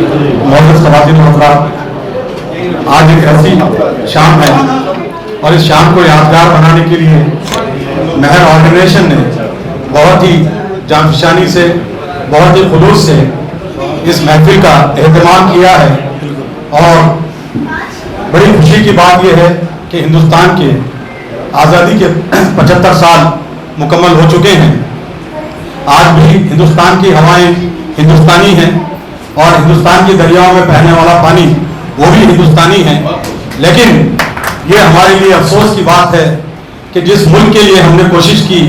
मोहम्मद ख़वातीन व हज़रात, आज एक ऐसी शाम है और इस शाम को यादगार बनाने के लिए मेहर ऑर्गेनाइजेशन ने बहुत ही जानफशानी से, बहुत ही खुलूस से इस महफिल का एहतमाम किया है। और बड़ी खुशी की बात यह है कि हिंदुस्तान के आज़ादी के 75 साल मुकम्मल हो चुके हैं। आज भी हिंदुस्तान की हवाएं हिंदुस्तानी हैं और हिंदुस्तान की दरियाओं में बहने वाला पानी वो भी हिंदुस्तानी है। लेकिन ये हमारे लिए अफसोस की बात है कि जिस मुल्क के लिए हमने कोशिश की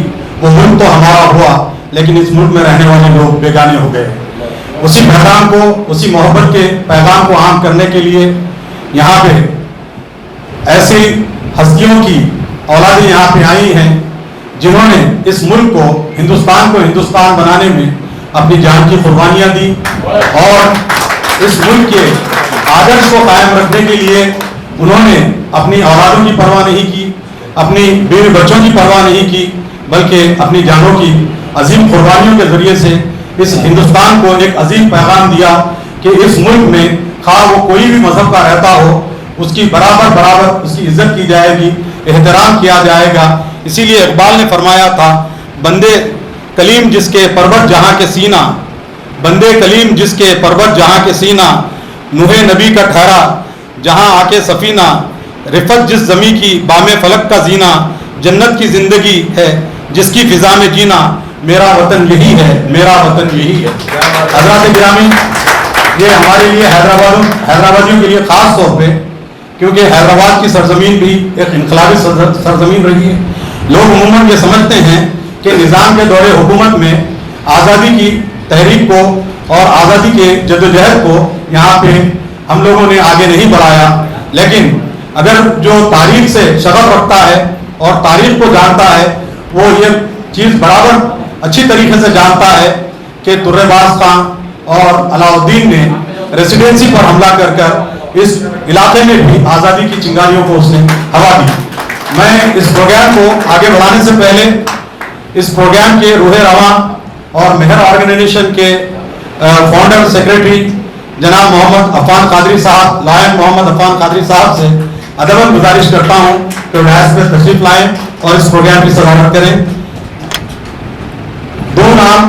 वो मुल्क तो हमारा हुआ, लेकिन इस मुल्क में रहने वाले लोग बेगाने हो गए। उसी पैगाम को, उसी मोहब्बत के पैगाम को आम करने के लिए यहाँ पे ऐसी हस्तियों की औलादें यहाँ पे आई हैं जिन्होंने इस मुल्क को, हिंदुस्तान को हिंदुस्तान बनाने में अपनी जान की कुर्बानियाँ दी और इस मुल्क के आदर्श को कायम रखने के लिए उन्होंने अपनी औलादों की परवाह नहीं की, अपनी बीवी बच्चों की परवाह नहीं की, बल्कि अपनी जानों की अजीम कुर्बानियों के जरिए से इस हिंदुस्तान को एक अजीम पैगाम दिया कि इस मुल्क में खा वो कोई भी मजहब का रहता हो, उसकी बराबर उसकी इज्जत की जाएगी, एहतराम किया जाएगा। इसीलिए इकबाल ने फरमाया था, बंदे कलीम जिसके परवत जहाँ के सीना, बंदे कलीम जिसके परवत जहाँ के सीना, नूहे नबी का ठहरा जहाँ आके सफीना, रिफत जिस जमी की बामे फलक का जीना, जन्नत की जिंदगी है जिसकी फिजा में जीना, मेरा वतन यही है, मेरा वतन यही है। हज़रात गिरामी, ये हमारे लिए हैदराबादियों के लिए ख़ास तौर पे, क्योंकि हैदराबाद की सरजमीन भी एक इनकलाबी सरजमीन रही है। लोग उमूमन ये समझते हैं कि निज़ाम के दौरे हुकूमत में आज़ादी की तहरीक को और आज़ादी के जद्दोजहद को यहाँ पे हम लोगों ने आगे नहीं बढ़ाया। लेकिन अगर जो तारीख से शगफ रखता है और तारीख को जानता है, वो ये चीज़ बराबर अच्छी तरीके से जानता है कि तुर्रेबाज खान और अलाउद्दीन ने रेसिडेंसी पर हमला कर इस इलाके में भी आज़ादी की चिंगारियों को उसने हवा दी। मैं इस प्रोग्राम को आगे बढ़ाने से पहले इस प्रोग्राम के रूहे रवा और मेहर ऑर्गेनाइजेशन के फाउंडर सेक्रेटरी जनाब मोहम्मद अफान कादरी साहब, लायन मोहम्मद अफान कादरी साहब से अदबन गुजारिश करता हूँ कि डायस पे तशरीफ लाएं और इस प्रोग्राम की सदारत करें। दो नाम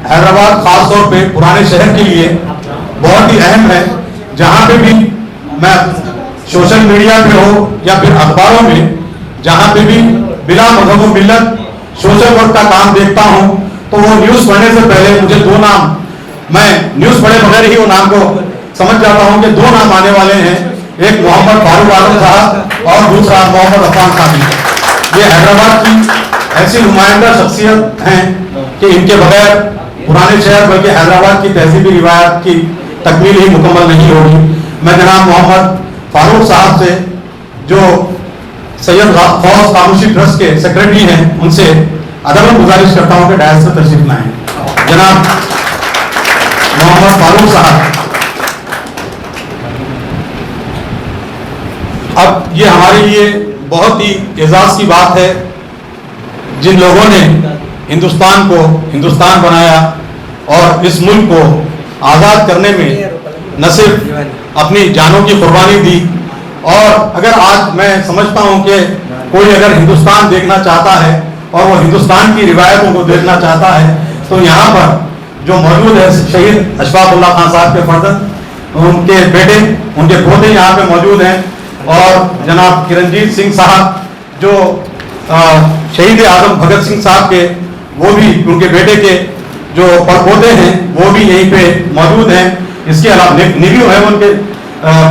हैदराबाद खास तौर पे पुराने शहर के लिए बहुत ही अहम है। जहाँ पे भी मैं सोशल मीडिया पे हो या फिर अखबारों में जहाँ पे भी बिला मजहब व मिल्लत सोशल वर्क का काम देखता हूँ, तो वो न्यूज़ पढ़ने से पहले मुझे दो नाम, मैं न्यूज़ पढ़े बगैर ही वो नाम को समझ जाता हूँ कि दो नाम आने वाले हैं, एक मोहम्मद फारूक आलम साहब और दूसरा मोहम्मद अफान कादरी। ये हैदराबाद की ऐसी नुमाइंदा शख्सियत हैं कि इनके बगैर पुराने शहर बल्कि हैदराबाद की तहजीबी रिवायत की तकमील ही मुकम्मल नहीं होगी। मैं जनाब मोहम्मद फारूक साहब से, जो सैयद फौज खामोशी ट्रस्ट के सेक्रेटरी हैं, उनसे अदबन गुजारिश करता हूँ कि डायस पर तशरीफ लाएं। जनाब मोहम्मद फारूक साहब, अब ये हमारे लिए बहुत ही एजाज की बात है, जिन लोगों ने हिंदुस्तान को हिंदुस्तान बनाया और इस मुल्क को आज़ाद करने में न सिर्फ अपनी जानों की कुर्बानी दी, और अगर आज मैं समझता हूं कि कोई अगर हिंदुस्तान देखना चाहता है और वो हिंदुस्तान की रिवायतों को देखना चाहता है, तो यहाँ पर जो मौजूद है शहीद अशफाकुल्लाह खान साहब के फर्जंद, उनके बेटे, उनके पोते यहाँ पे मौजूद हैं, और जनाब किरणजीत सिंह साहब जो शहीद आजम भगत सिंह साहब के, वो भी उनके बेटे के जो परपोते हैं वो भी यहीं पे मौजूद हैं। इसके अलावा निव्यू है, उनके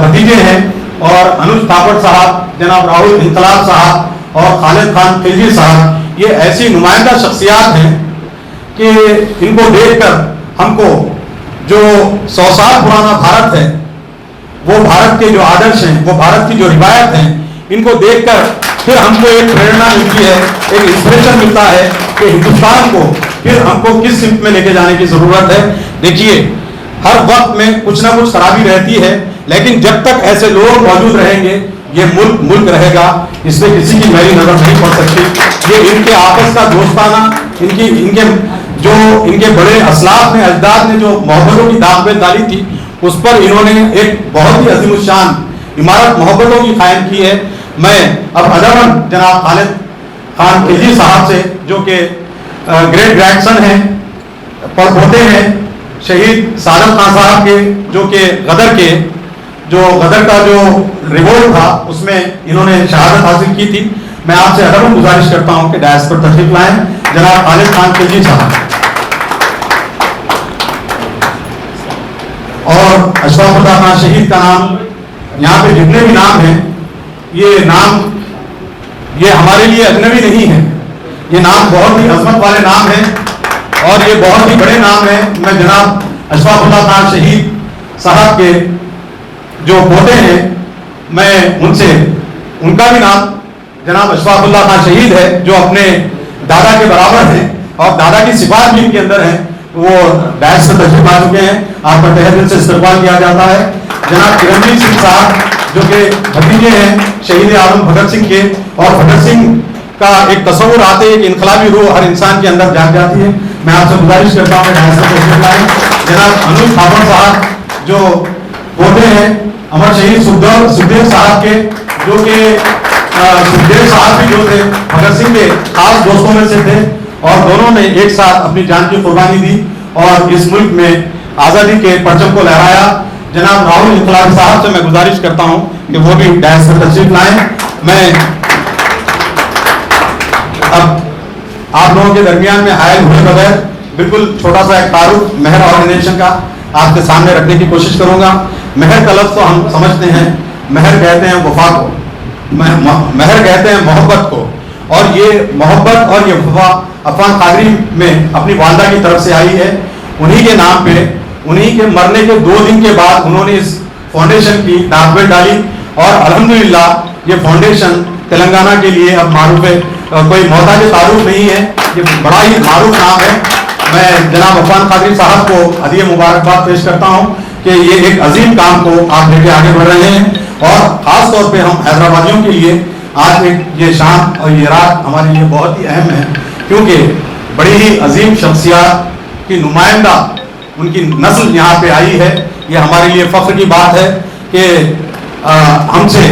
भतीजे हैं, और अनुज थापड़ साहब, जनाब राहुल इंकलाब साहब और खालिद खान खिलजी साहब, ये ऐसी नुमाइंदा शख्सियात हैं कि इनको देखकर हमको जो 100 साल पुराना भारत है, वो भारत के जो आदर्श हैं, वो भारत की जो रिवायत हैं, इनको देखकर फिर हमको एक प्रेरणा मिलती है, एक इंस्पिरेशन मिलता है कि हिंदुस्तान को फिर हमको किस सिमत में लेके जाने की जरूरत है। देखिए, हर वक्त में कुछ ना कुछ खराबी रहती है, लेकिन जब तक ऐसे लोग मौजूद रहेंगे ये मुल्क रहेगा, इसमें किसी की मेरी नजर नहीं पड़ सकती। ये इनके आपस का दोस्ताना, इनके बड़े असलाफ ने, अजदाद ने जो मोहब्बतों की दाग में डाली थी, उस पर इन्होंने एक बहुत ही अजीमुशान इमारत मोहब्बतों की कायम की है। मैं अब अदबन जनाब खालिद खान खिलजी साहब से, जो कि ग्रेट ग्रैंडसन हैं, पड़पोते हैं शहीद सादत खान साहब के, जो कि गदर का जो रिवोल्ट था उसमें इन्होंने शहादत हासिल की थी। मैं आपसे अदबन गुजारिश करता हूं कि डायस पर तशरीफ लाएं जनाब खालिद खान खिलजी साहब। और अशफाकुल्लाह खान शहीद का नाम, यहाँ पे जितने भी नाम हैं, ये नाम ये हमारे लिए अजनबी नहीं है। ये नाम बहुत ही अजमत वाले नाम हैं और ये बहुत ही बड़े नाम हैं। मैं जनाब अशफाकुल्लाह खान शहीद साहब के जो पोते हैं, मैं उनसे, उनका भी नाम जनाब अशफाकुल्लाह खान शहीद है, जो अपने दादा के बराबर हैं और दादा की सिफात भी इनके अंदर है। वो डायस से तशरीफ ला चुके हैं, आपका तहे दिल से इस्तकबाल किया जाता है। जनाब किरणजीत सिंह साहब, जो कि भतीजे हैं शहीद आलम भगत सिंह के, और भगत सिंह का एक तस्वुर आते एक इनकलाबी रूह हर इंसान के अंदर जाग जाती है। मैं आपसे गुजारिश करता हूँ डायस से तशरीफ लाएं। जनाब अनुज थापर साहब, जो पोते हैं अमर शहीद सुखदेव साहब के, जो कि सुखदेव साहब भी जो थे भगत सिंह के खास दोस्तों में से थे और दोनों ने एक साथ अपनी जान की कुर्बानी दी और इस मुल्क में आजादी के परचम को लहराया। जनाब राहुल इनकलाबी साहब से मैं गुजारिश करता हूं कि वो भी डायस पर तशरीफ लाएं। मैं अब आप लोगों के दरमियान में हायल हुए बगैर बिल्कुल छोटा सा एक तारुफ मेहर ऑर्गेनाइजेशन का आपके सामने रखने की कोशिश करूंगा। मेहर का लफ्ज़ तो हम समझते हैं, मेहर कहते हैं वफा को, मेहर कहते हैं मोहब्बत को, और ये मोहब्बत और ये वफा अफान कादरी में अपनी वालदा की तरफ से आई है। उन्हीं के नाम पे, उन्हीं के मरने के 2 दिन के बाद उन्होंने इस फाउंडेशन की नागबेल डाली और अल्हम्दुलिल्लाह ये फाउंडेशन तेलंगाना के लिए अब मारूफ है, कोई मोहताज तारुफ नहीं है, ये बड़ा ही मारूफ नाम है। मैं जनाब अफान कादरी साहब को हदिया मुबारकबाद पेश करता हूँ कि ये एक अजीम काम को आप लेके आगे बढ़ रहे हैं और ख़ास तौर पे हम हैदराबादियों के लिए आज एक ये शाम और ये रात हमारे लिए बहुत ही अहम है, क्योंकि बड़ी ही अजीम शख्सियत की नुमाइंदा उनकी नस्ल यहाँ पे आई है। ये हमारे लिए फख्र की बात है कि हमसे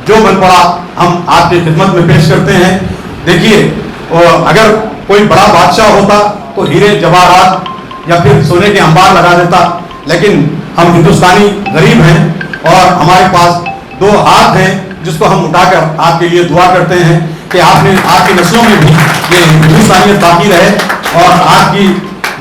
जो बन पड़ा हम आपकी खिदमत में पेश करते हैं। देखिए, अगर कोई बड़ा बादशाह होता तो हीरे जवाहरात या फिर सोने के अंबार लगा देता, लेकिन हम हिंदुस्तानी गरीब हैं और हमारे पास 2 हाथ हैं जिसको हम उठाकर आपके लिए दुआ करते हैं कि आपने आपकी नस्लों में भी ये हिंदुस्तानियत बाकी रहे और आपकी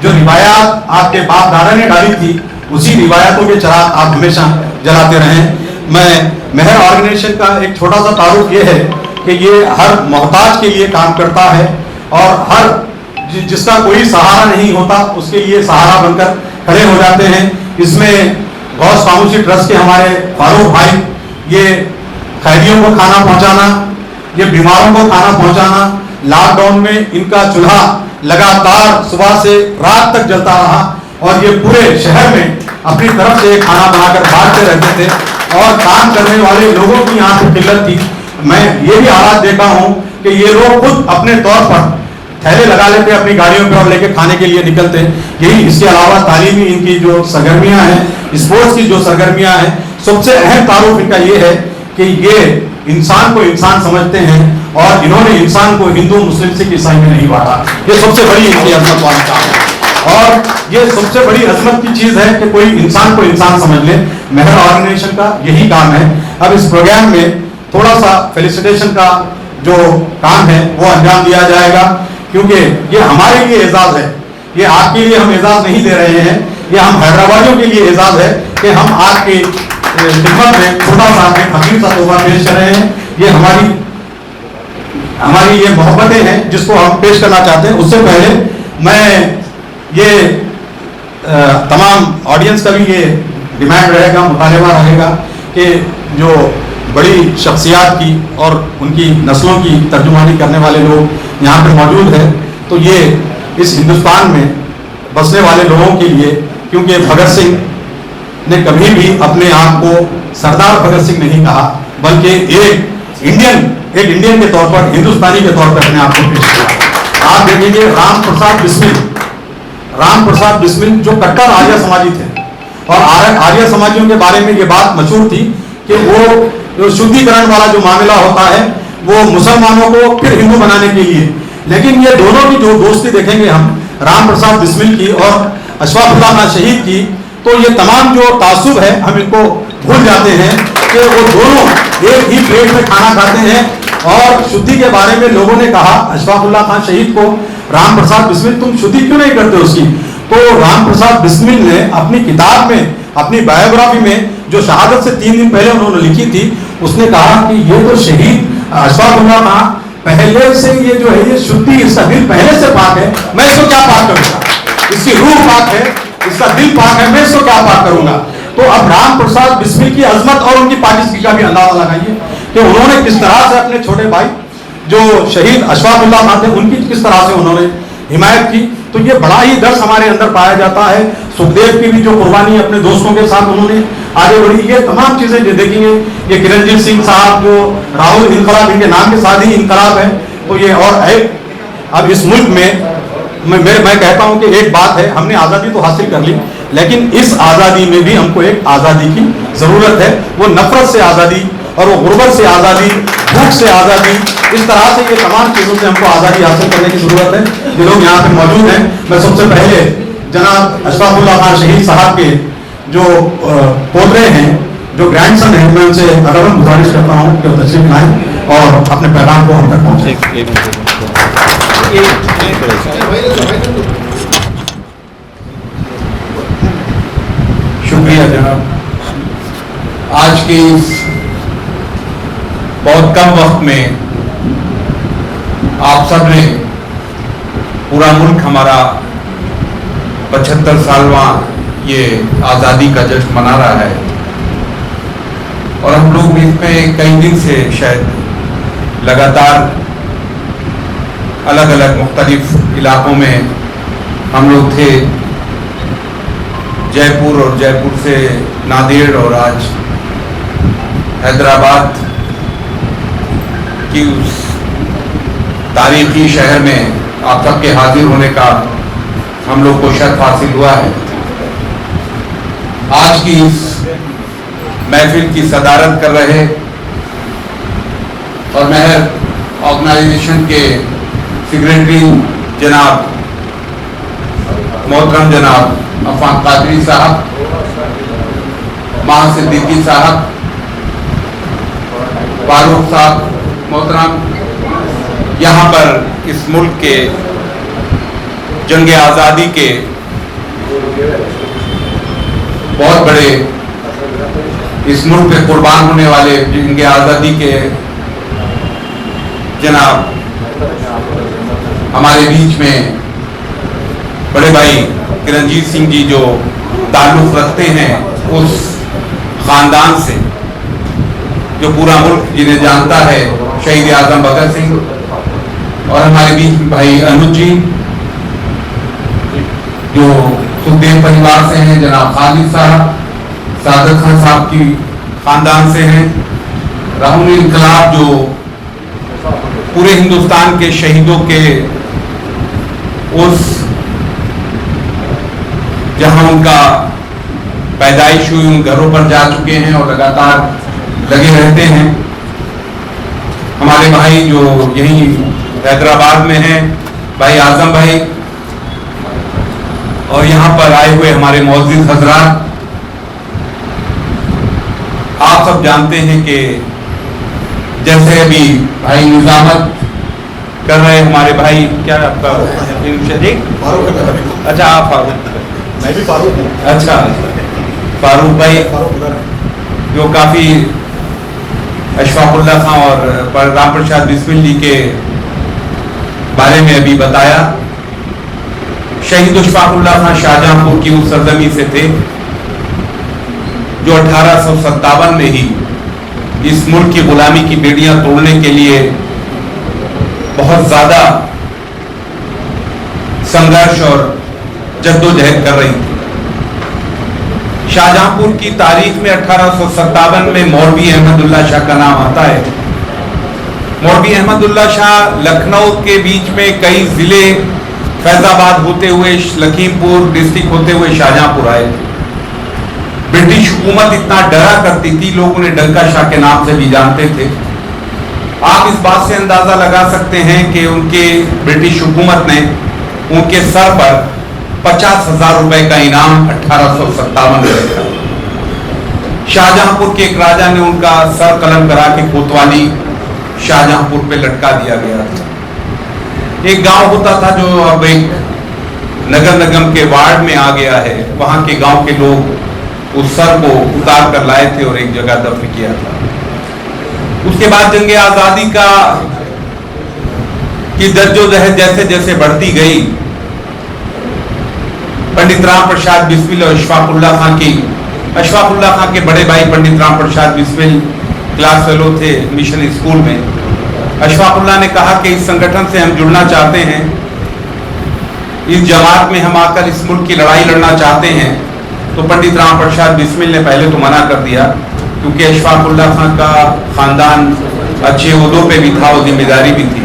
जो रिवायात आपके बाप दादा ने डाली थी उसी रिवायतों के चिराग आप हमेशा जलाते रहें। मैं मेहर ऑर्गेनाइजेशन का एक छोटा सा तारुफ ये है कि ये हर मोहताज के लिए काम करता है और हर जिसका कोई सहारा नहीं होता उसके लिए सहारा बनकर खड़े हो जाते हैं। इसमें गौस खामोशी ट्रस्ट के हमारे फारूक भाई ये कैदियों को खाना पहुंचाना, ये बीमारों को खाना पहुंचाना, लॉकडाउन में इनका चूल्हा लगातार सुबह से रात तक जलता रहा और ये पूरे शहर में अपनी तरफ से खाना बनाकर बांटते रहते थे और काम करने वाले लोगों की यहाँ पे किल्लत थी। मैं ये भी हालात देखा हूँ कि ये लोग खुद अपने तौर पर थैले लगा लेते अपनी गाड़ियों पे और लेके खाने के लिए निकलते। यही इसके अलावा तालीमी इनकी जो सरगर्मियां हैं, स्पोर्ट्स की जो सरगर्मियां हैं, सबसे अहम तारुफ इनका ये है कि ये इंसान को इंसान समझते हैं और इन्होंने इंसान को हिंदू मुस्लिम सिख ईसाई में नहीं बांटा। ये सबसे बड़ी इनकी अजमत वाला काम है और ये सबसे बड़ी अजमत की चीज है कि कोई इंसान को इंसान समझ ले। मेहर ऑर्गेनाइजेशन का यही काम है। अब इस प्रोग्राम में थोड़ा सा फेलिसिटेशन का जो काम है वो अंजाम दिया जाएगा, क्योंकि ये हमारे लिए एजाज है, ये आपके लिए हम एजाज नहीं दे रहे हैं, ये हम हैदराबादियों के लिए एजाज है कि हम आपकी खिदमत में छोटा सा एक हकीम सा तोहफा पेश कर रहे हैं। ये हमारी ये मोहब्बतें हैं जिसको हम पेश करना चाहते हैं। उससे पहले मैं ये तमाम ऑडियंस का भी ये डिमांड रहेगा, मुतालबा रहेगा कि जो बड़ी शख्सियात की और उनकी नस्लों की तर्जुमानी करने वाले लोग यहाँ पे मौजूद है, तो ये इस हिंदुस्तान में बसने वाले लोगों के लिए, क्योंकि भगत सिंह ने कभी भी अपने आप को सरदार भगत सिंह नहीं कहा, बल्कि एक इंडियन के तौर पर, हिंदुस्तानी के तौर पर अपने आप को पेश किया। आप देखेंगे राम प्रसाद बिस्मिल जो कट्टर आर्य समाजी थे, और आर्य समाजियों के बारे में ये बात मशहूर थी कि वो जो शुद्धिकरण वाला जो मामला होता है वो मुसलमानों को फिर हिंदू बनाने के लिए, लेकिन ये दोनों की जो दोस्ती देखेंगे हम, राम प्रसाद बिस्मिल की और अशफाकुल्लाह खान शहीद की, तो ये तमाम जो तासुब है हम इनको भूल जाते हैं कि वो दोनों एक ही प्लेट में खाना खाते हैं। और शुद्धि के बारे में लोगों ने कहा अशफाकुल्लाह खान शहीद को, राम प्रसाद बिस्मिल तुम शुद्धि क्यों नहीं करते उसकी? तो राम प्रसाद बिस्मिल ने अपनी किताब में, अपनी बायोग्राफी में जो शहादत से 3 दिन पहले उन्होंने लिखी थी, उसने कहा कि ये तो शहीद अशफाकुल्लाह खान पहले से ये जो है ये शुद्धि, इसका दिल पहले से पाक है, मैं इसको क्या पाक करूंगा? इसकी रूह पाक है, इसका दिल पाक है, मैं इसको क्या पाक करूंगा? तो अब राम प्रसाद बिस्मिल की अजमत और उनकी पाकिस्तानी का भी अंदाजा लगाइए कि उन्होंने किस तरह से अपने छोटे भाई जो शहीद अशफाकुल्लाह खान थे उनकी किस तरह से उन्होंने हिमायत की। तो ये बड़ा ही दर्श हमारे अंदर पाया जाता है। सुखदेव की भी जो कुर्बानी अपने दोस्तों के साथ उन्होंने आगे बढ़ी, ये तमाम चीजें जो देखेंगे, ये किरणजीत सिंह साहब जो राहुल इनकलाब, इनके नाम के साथ ही इनकलाब है, तो ये और है। अब इस मुल्क में मैं कहता हूं कि एक बात है, हमने आजादी तो हासिल कर ली, लेकिन इस आजादी में भी हमको एक आजादी की जरूरत है। वो नफरत से आजादी और वो गुर्बत से आजादी, भूख से आजादी, इस तरह से ये तमाम चीजों से हमको आजादी हासिल करने की जरूरत है। जो लोग यहाँ पे मौजूद हैं, मैं सबसे पहले जनाब अशफाकुल्लाह खान शहीद साहब के जो पोतरे हैं, जो ग्रैंडसन हैं, मैं उनसे अगर गुजारिश करता हूँ कि वो तशरीफ लाएं और अपने पैगाम को हम तक पहुँचे। शुक्रिया जनाब। आज के इस बहुत कम वक्त में आप सब ने, पूरा मुल्क हमारा 75 सालवा ये आज़ादी का जश्न मना रहा है और हम लोग इसमें कई दिन से शायद लगातार अलग अलग मुख्तलिफ इलाकों में हम लोग थे, जयपुर और जयपुर से नांदेड़ और आज हैदराबाद की उस तारीखी शहर में आप सबके हाजिर होने का हम लोग को शर्फ हासिल हुआ है। आज की इस महफिल की सदारत कर रहे और मेहर ऑर्गेनाइजेशन के सेक्रेटरी जनाब मोहतरम जनाब अफान कादरी साहब, माह सिद्दीकी साहब, फारूक साहब मोहतरम, यहाँ पर इस मुल्क के जंग आज़ादी के बहुत बड़े, इस मुल्क में कुर्बान होने वाले जंग आज़ादी के जनाब हमारे बीच में बड़े भाई किरणजीत सिंह जी जो ताल्लुक़ रखते हैं उस ख़ानदान से, जो पूरा मुल्क जिन्हें जानता है, शहीद आज़म भगत सिंह, और हमारे बीच भाई अनुज जी जो सुखदेव परिवार से हैं, जनाब खालिद साहब सादत खान साहब की ख़ानदान से हैं, राहुल इनकलाब जो पूरे हिंदुस्तान के शहीदों के उस जहां उनका पैदाइश हुई उन घरों पर जा चुके हैं और लगातार लगे रहते हैं। हमारे भाई जो यहीं हैदराबाद में हैं, भाई आजम भाई, और यहाँ पर आए हुए हमारे मौजूद हजरात, आप सब जानते हैं कि जैसे अभी भाई निजामत कर रहे हमारे भाई, क्या आपका अच्छा आप फारूक, मैं भी फारूक हूँ। अच्छा फारूक भाई जो काफ़ी अशफाकुल्लाह खान और राम प्रसाद बिस्मिल जी के बारे में अभी बताया। शहीद अशफाकुल्लाह खान शाहजहांपुर की उस सरजमी से थे जो 1857 में ही इस मुल्क की गुलामी की बेड़ियां तोड़ने के लिए बहुत ज़्यादा संघर्ष और जद्दोजहद कर रही थी। शाहजहांपुर की तारीख में 1857 में मौलवी अहमदुल्ला शाह का नाम आता है। मौलवी अहमदुल्ला शाह लखनऊ के बीच में कई जिले, फैजाबाद होते हुए लखीमपुर डिस्ट्रिक्ट होते हुए शाहजहांपुर आए थे। ब्रिटिश हुकूमत इतना डरा करती थी, लोग उन्हें डंका शाह के नाम से भी जानते थे। आप इस बात से अंदाजा लगा सकते हैं कि उनके ब्रिटिश हुकूमत ने उनके सर पर 50,000 रुपए का इनाम 1857 में रखा। शाहजहांपुर के एक राजा ने उनका सर कलम करा के कोतवाली शाहजहांपुर पे लटका दिया गया था। एक गांव होता था जो अब एक नगर निगम के वार्ड में आ गया है, वहां के गांव के लोग उस सर को उतार कर लाए थे और एक जगह दफन किया था। उसके बाद जंग आजादी की जद्दोजहद जैसे जैसे बढ़ती गई, पंडित राम प्रसाद बिस्मिल और अशफाकुल्लाह खां के बड़े भाई पंडित राम प्रसाद बिस्मिल क्लास फेलो थे मिशन स्कूल में। अशफाकुल्लाह ने कहा कि इस संगठन से हम जुड़ना चाहते हैं, इस जमात में हम आकर इस मुल्क की लड़ाई लड़ना चाहते हैं। तो पंडित राम प्रसाद बिस्मिल ने पहले तो मना कर दिया, क्योंकि अशफाकुल्लाह खां का खानदान अच्छे ओहदों पे भी था और जिम्मेदारी भी थी।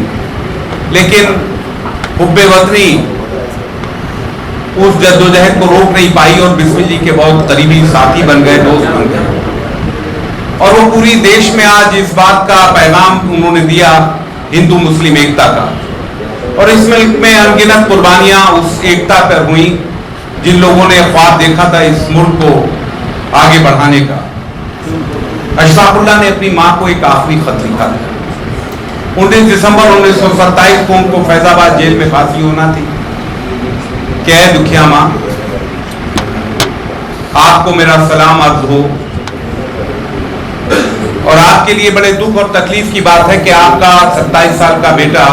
लेकिन हुब्बे वतनी उस जद्दोजहद को रोक नहीं पाई और बिस्मिल जी के बहुत करीबी साथी बन गए, दोस्त बन गए। और वो पूरी देश में आज इस बात का पैगाम उन्होंने दिया हिंदू मुस्लिम एकता का। और इस मुल्क में अनगिनत कुर्बानियां उस एकता पर हुई जिन लोगों ने ख्वाब देखा था इस मुल्क को आगे बढ़ाने का। अशफाकुल्लाह ने अपनी मां को एक आखिरी खत लिखा था। 19 दिसंबर 1927 को उनको फैजाबाद जेल में फांसी होना थी। क्या है दुखिया मां, आपको मेरा सलाम अर्ज हो। और आपके लिए बड़े दुख और तकलीफ की बात है कि आपका 27 साल का बेटा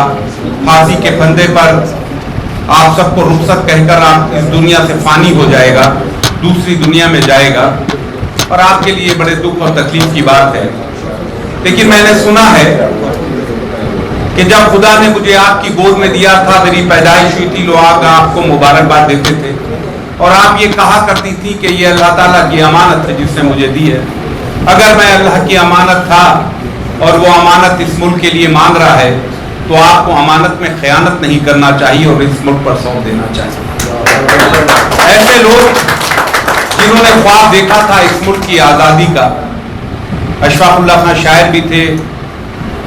फांसी के फंदे पर आप सबको रुखसत कहकर आप इस दुनिया से फानी हो जाएगा, दूसरी दुनिया में जाएगा। और आपके लिए बड़े दुख और तकलीफ की बात है। लेकिन मैंने सुना है कि जब खुदा ने मुझे आपकी गोद में दिया था, मेरी पैदाइश हुई थी, लोग आपको मुबारकबाद देते थे और आप ये कहा करती थी कि ये अल्लाह ताला की अमानत है जिसने मुझे दी है। अगर मैं अल्लाह की अमानत था और वो अमानत इस मुल्क के लिए मांग रहा है, तो आपको अमानत में खयानत नहीं करना चाहिए और इस मुल्क पर सौंप देना चाहिए। ऐसे लोग जिन्होंने ख्वाब देखा था इस मुल्क की आज़ादी का, अशफाकुल्लाह खां शायर भी थे।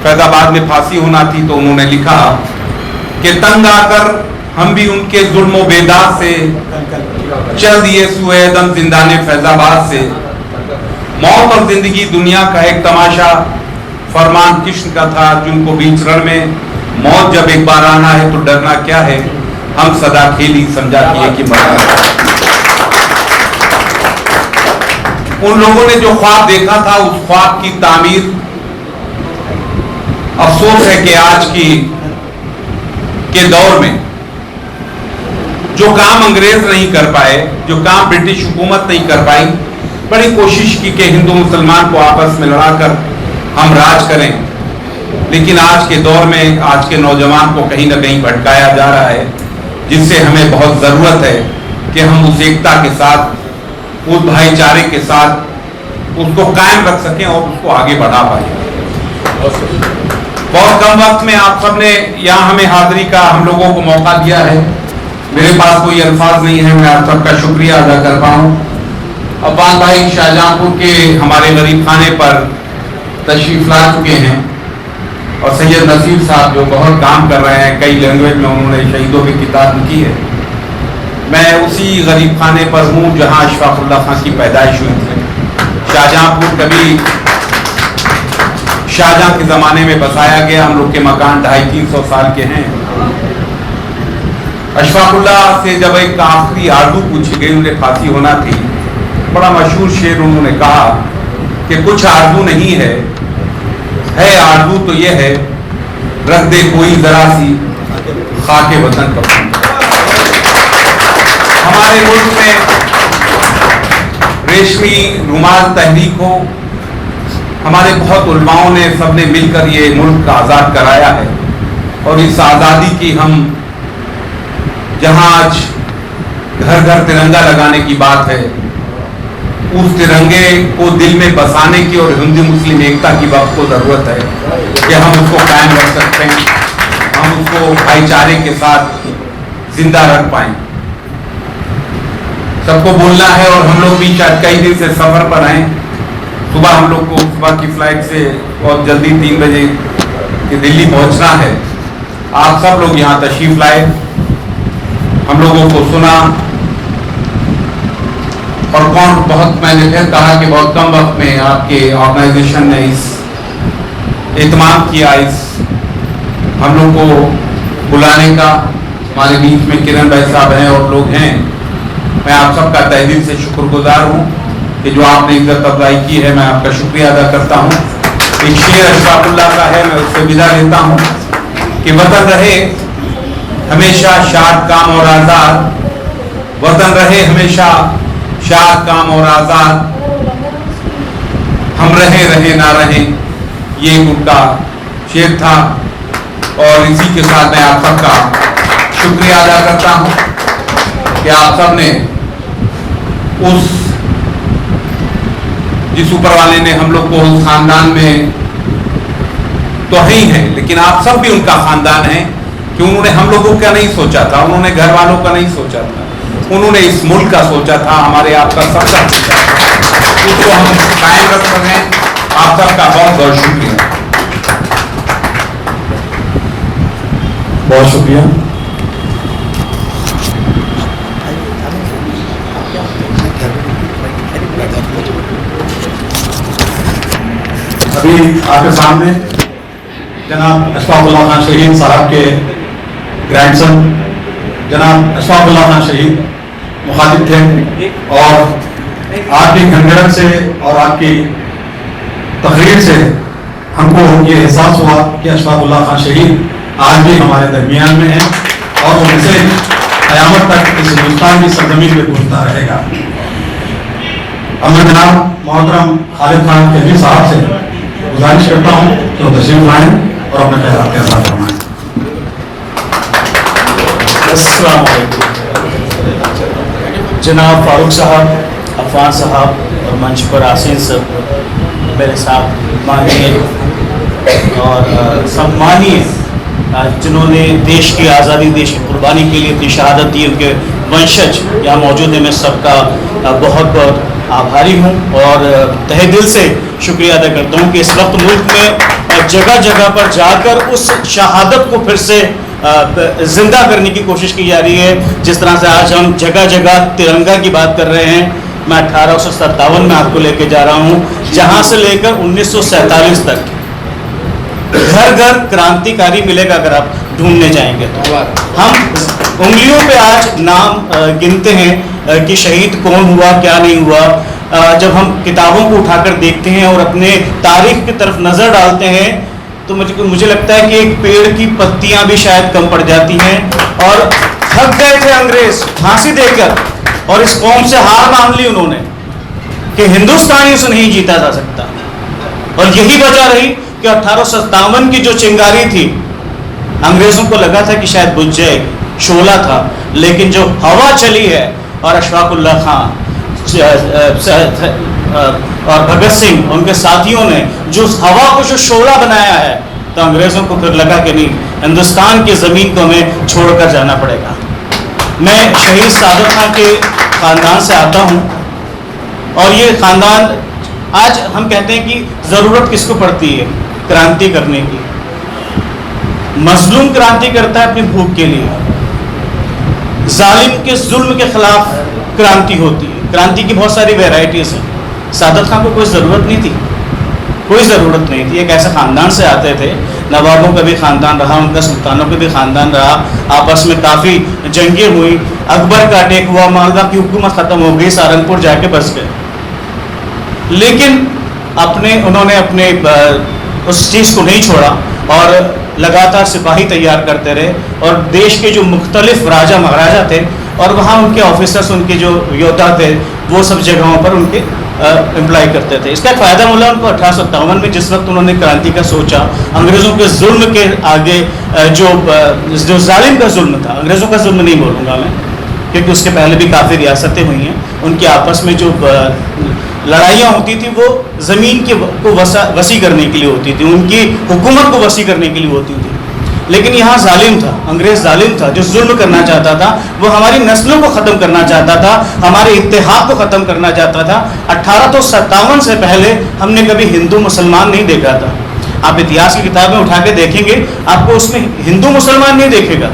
फैजाबाद में फांसी होना थी तो उन्होंने लिखा कि तंग आकर हम भी उनके जुल्म बेदाग से चल दिए सुए दम जिंदाने फैजाबाद से। मौत और जिंदगी दुनिया का एक तमाशा, फरमान कृष्ण का था जिनको बीच रण में, मौत जब एक बार आना है तो डरना क्या है, हम सदा खेली समझा किए कि मरना। उन लोगों ने जो ख्वाब देखा था उस ख्वाब की तामीर, अफसोस है कि आज के दौर में जो काम अंग्रेज नहीं कर पाए, जो काम ब्रिटिश हुकूमत नहीं कर पाई, बड़ी कोशिश की कि हिंदू मुसलमान को आपस में लड़ाकर हम राज करें। लेकिन आज के दौर में आज के नौजवान को कहीं ना कहीं भटकाया जा रहा है, जिससे हमें बहुत जरूरत है कि हम उस एकता के साथ, उस भाईचारे के साथ उसको कायम रख सकें और उसको आगे बढ़ा पाए। बहुत कम वक्त में आप सबने यहाँ हमें हाजिरी का हम लोगों को मौका दिया है। मेरे पास कोई अल्फाज नहीं है, मैं आप सबका शुक्रिया अदा कर पाऊँ। अब्बास भाई शाहजहांपुर के हमारे गरीब खाने पर तशरीफ ला चुके हैं और सैयद नसीर साहब जो बहुत काम कर रहे हैं, कई लैंग्वेज में उन्होंने शहीदों की किताब लिखी है। मैं उसी गरीब खाने पर हूँ जहाँ अशफाकुल्लाह खां की पैदाइश हुई थी। शाहजहांपुर कभी शाहजहां के ज़माने में बसाया गया। हम लोग के मकान 250-300 साल के हैं। अशफाकुल्लाह से जब एक आखिरी आरज़ू पूछी गई, उन्हें फांसी होना थी, बड़ा मशहूर शेर उन्होंने कहा कि कुछ आरज़ू नहीं है आरज़ू तो ये है, रख दे कोई ज़रा सी खाके वतन पर। हमारे मुल्क में रेशमी रुमाल तहरीक हो, हमारे बहुत उलमाओं ने सबने मिलकर ये मुल्क आज़ाद कराया है। और इस आज़ादी की हम जहाँ आज घर घर तिरंगा लगाने की बात है, उस तिरंगे को दिल में बसाने की और हिंदू मुस्लिम एकता की वक्त को ज़रूरत है कि हम उसको कायम रख सकते हैं, हम उसको भाईचारे के साथ जिंदा रख पाएं। सबको बोलना है और हम लोग भी शायद कई दिन से सफर पर हैं। सुबह हम लोग को सुबह की फ्लाइट से बहुत जल्दी 3 बजे कि दिल्ली पहुंचना है। आप सब लोग यहाँ तशरीफ लाए, हम लोगों को सुना और बहुत मैंने फिर कहा कि बहुत कम वक्त में आपके ऑर्गेनाइजेशन ने इस एहतमाम किया इस हम लोग को बुलाने का। हमारे बीच में किरण भाई साहब हैं और लोग हैं। मैं आप सबका तहे दिल से शुक्रगुजार हूँ कि जो आपने इज्जत अफजाई की है, मैं आपका शुक्रिया अदा करता हूँ। एक शेर अशफाकुल्लाह का है, मैं उससे विदा लेता हूँ कि वतन रहे हमेशा शाद काम और आज़ाद, वतन रहे हमेशा शाद काम और आज़ाद, हम रहे ना रहे, ये उनका शेर था। और इसी के साथ मैं आप सबका शुक्रिया अदा करता हूँ कि आप सब ने उस जिस ऊपर वाले ने हम लोग को उस खानदान में तो ही हैं, लेकिन आप सब भी उनका खानदान है कि उन्होंने हम लोगों का नहीं सोचा था, उन्होंने घर वालों का नहीं सोचा था, उन्होंने इस मुल्क का सोचा था, हमारे आपका सबका सोचा था। उसको हम कायम रख रहे हैं। आप सबका बहुत बहुत शुक्रिया। बहुत शुक्रिया। अभी आपके सामने जनाब अशफाकुल्लाह खान शहीद साहब के ग्रैंडसन जनाब अशफाकुल्लाह खान शहीद मुखातिब थे और आपकी घनघड़न से और आपकी तकरीर से हमको ये एहसास हुआ कि अशफाकुल्लाह खान शहीद आज भी हमारे दरमियान में है और वो उनसे क़यामत तक इस हिंदुस्तान की सरजमीन में गूंजता रहेगा। अब मैं जनाब मोहतरम खालिद खान खिलजी साहब से गुजारिश करता हूँ कि वो तशरीफ लाएं और अपने ख्याल के साथ फरमाएं। अस्सलाम वालेकुम। जनाब फारूक साहब, अफान साहब और मंच पर आसीन सब मेरे साथ माननीय और सम्मानीय जिन्होंने देश की आज़ादी, देश की कुर्बानी के लिए अपनी शहादत दी, उनके वंशज यहाँ मौजूद हैं। मैं सबका बहुत बहुत आभारी हूँ और तहे दिल से शुक्रिया अदा करता हूँ कि इस वक्त मुल्क में जगह जगह पर जाकर उस शहादत को फिर से जिंदा करने की कोशिश की जा रही है। जिस तरह से आज हम जगह जगह तिरंगा की बात कर रहे हैं, मैं 1857 में आपको लेके जा रहा हूँ, जहाँ से लेकर 1947 तक घर घर क्रांतिकारी मिलेगा अगर आप ढूंढने जाएंगे तो। हम उंगलियों पे आज नाम गिनते हैं कि शहीद कौन हुआ, क्या नहीं हुआ। जब हम किताबों को उठाकर देखते हैं और अपने तारीख की तरफ नज़र डालते हैं तो मुझे लगता है कि एक पेड़ की पत्तियां भी शायद कम पड़ जाती हैं। और थक गए थे अंग्रेज फांसी देकर और इस कौम से हार मान ली उन्होंने कि हिंदुस्तानियों से नहीं जीता जा सकता। और यही वजह रही कि 1857 की जो चिंगारी थी, अंग्रेजों को लगा था कि शायद बुझ जाएगी, शोला था, लेकिन जो हवा चली है और अशफाकुल्लाह खान और भगत सिंह उनके साथियों ने जो हवा को जो शोला बनाया है, तो अंग्रेजों को फिर लगा कि नहीं, हिंदुस्तान की ज़मीन को हमें छोड़कर जाना पड़ेगा। मैं शहीद सादत खान के ख़ानदान से आता हूँ और ये ख़ानदान, आज हम कहते हैं कि ज़रूरत किसको पड़ती है क्रांति करने की। मजलूम क्रांति करता है अपनी भूख के लिए, जालिम के जुल्म के खिलाफ क्रांति होती है। क्रांति की बहुत सारी वेराइटीज़ हैं। सादत खान को कोई ज़रूरत नहीं थी, कोई ज़रूरत नहीं थी। एक ऐसे ख़ानदान से आते थे, नवाबों का भी ख़ानदान रहा, उनका सुल्तानों का भी ख़ानदान रहा, आपस में काफ़ी जंगें हुई, अकबर का अटैक हुआ, मालवा की हुकूमत ख़त्म हो गई, सहारनपुर जाके बस गए। लेकिन उन्होंने अपने उस चीज़ को नहीं छोड़ा और लगातार सिपाही तैयार करते रहे और देश के जो मुख्तलिफ राजा महाराजा थे और वहाँ उनके ऑफिसर्स, उनके जो योद्धा थे, वो सब जगहों पर उनके एम्प्लॉय करते थे। इसका फ़ायदा मिला उनको 1857 में, जिस वक्त उन्होंने क्रांति का सोचा। अंग्रेज़ों के जुल्म के आगे जो जालिम का जुल्म था, अंग्रेज़ों का जुल्म नहीं बोलूँगा मैं, क्योंकि उसके पहले भी काफ़ी रियासतें हुई हैं, उनकी आपस में जो लड़ाइयाँ होती थी वो ज़मीन को वसी करने के लिए होती थी, उनकी हुकूमत को वसी करने के लिए होती थी। लेकिन यहाँ जालिम था, अंग्रेज जालिम था जो जुल्म करना चाहता था। वो हमारी नस्लों को ख़त्म करना चाहता था, हमारे इत्तेहाद को ख़त्म करना चाहता था। 1857 से पहले हमने कभी हिंदू मुसलमान नहीं देखा था। आप इतिहास की किताबें उठा के देखेंगे, आपको उसमें हिंदू मुसलमान नहीं देखेगा।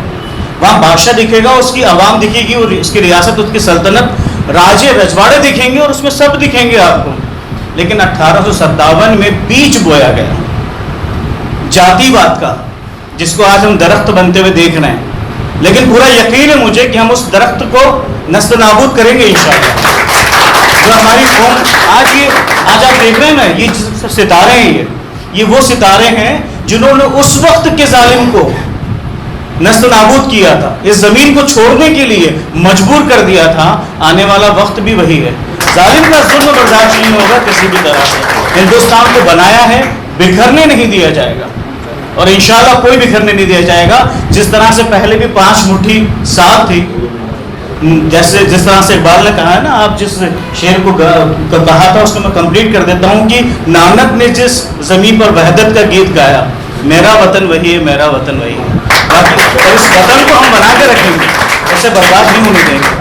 वहाँ बादशाह दिखेगा, उसकी आवाम दिखेगी, और उसकी रियासत, उसकी सल्तनत, राजे रजवाड़े दिखेंगे, और उसमें सब दिखेंगे आपको। लेकिन 1857 में बीज बोया गया जातिवाद का, जिसको आज हम दरख्त बनते हुए देख रहे हैं। लेकिन पूरा यकीन है मुझे कि हम उस दरख्त को नस्ल नाबूद करेंगे इंशाअल्लाह। जो हमारी कौम आज आप देख रहे हैं ना, ये सितारे हैं, ये वो सितारे हैं जिन्होंने उस वक्त के जालिम को नस्ल नाबूद किया था, इस जमीन को छोड़ने के लिए मजबूर कर दिया था। आने वाला वक्त भी वही है। जालिम का जुल्म बर्दाश्त नहीं होगा किसी भी तरह से। हिंदुस्तान को बनाया है, बिखरने नहीं दिया जाएगा, और इंशाअल्लाह कोई बिखरने नहीं दिया जाएगा। जिस तरह से पहले भी 5 मुट्ठी साथ थी, जैसे जिस तरह से इकबाल ने कहा है ना, आप जिस शेर को कहा था उसको मैं कंप्लीट कर देता हूँ कि नानक ने जिस ज़मीन पर वहदत का गीत गाया, मेरा वतन वही है, मेरा वतन वही है। बाकी इस वतन को हम बना के रखेंगे, ऐसे बर्बाद नहीं होने देंगे।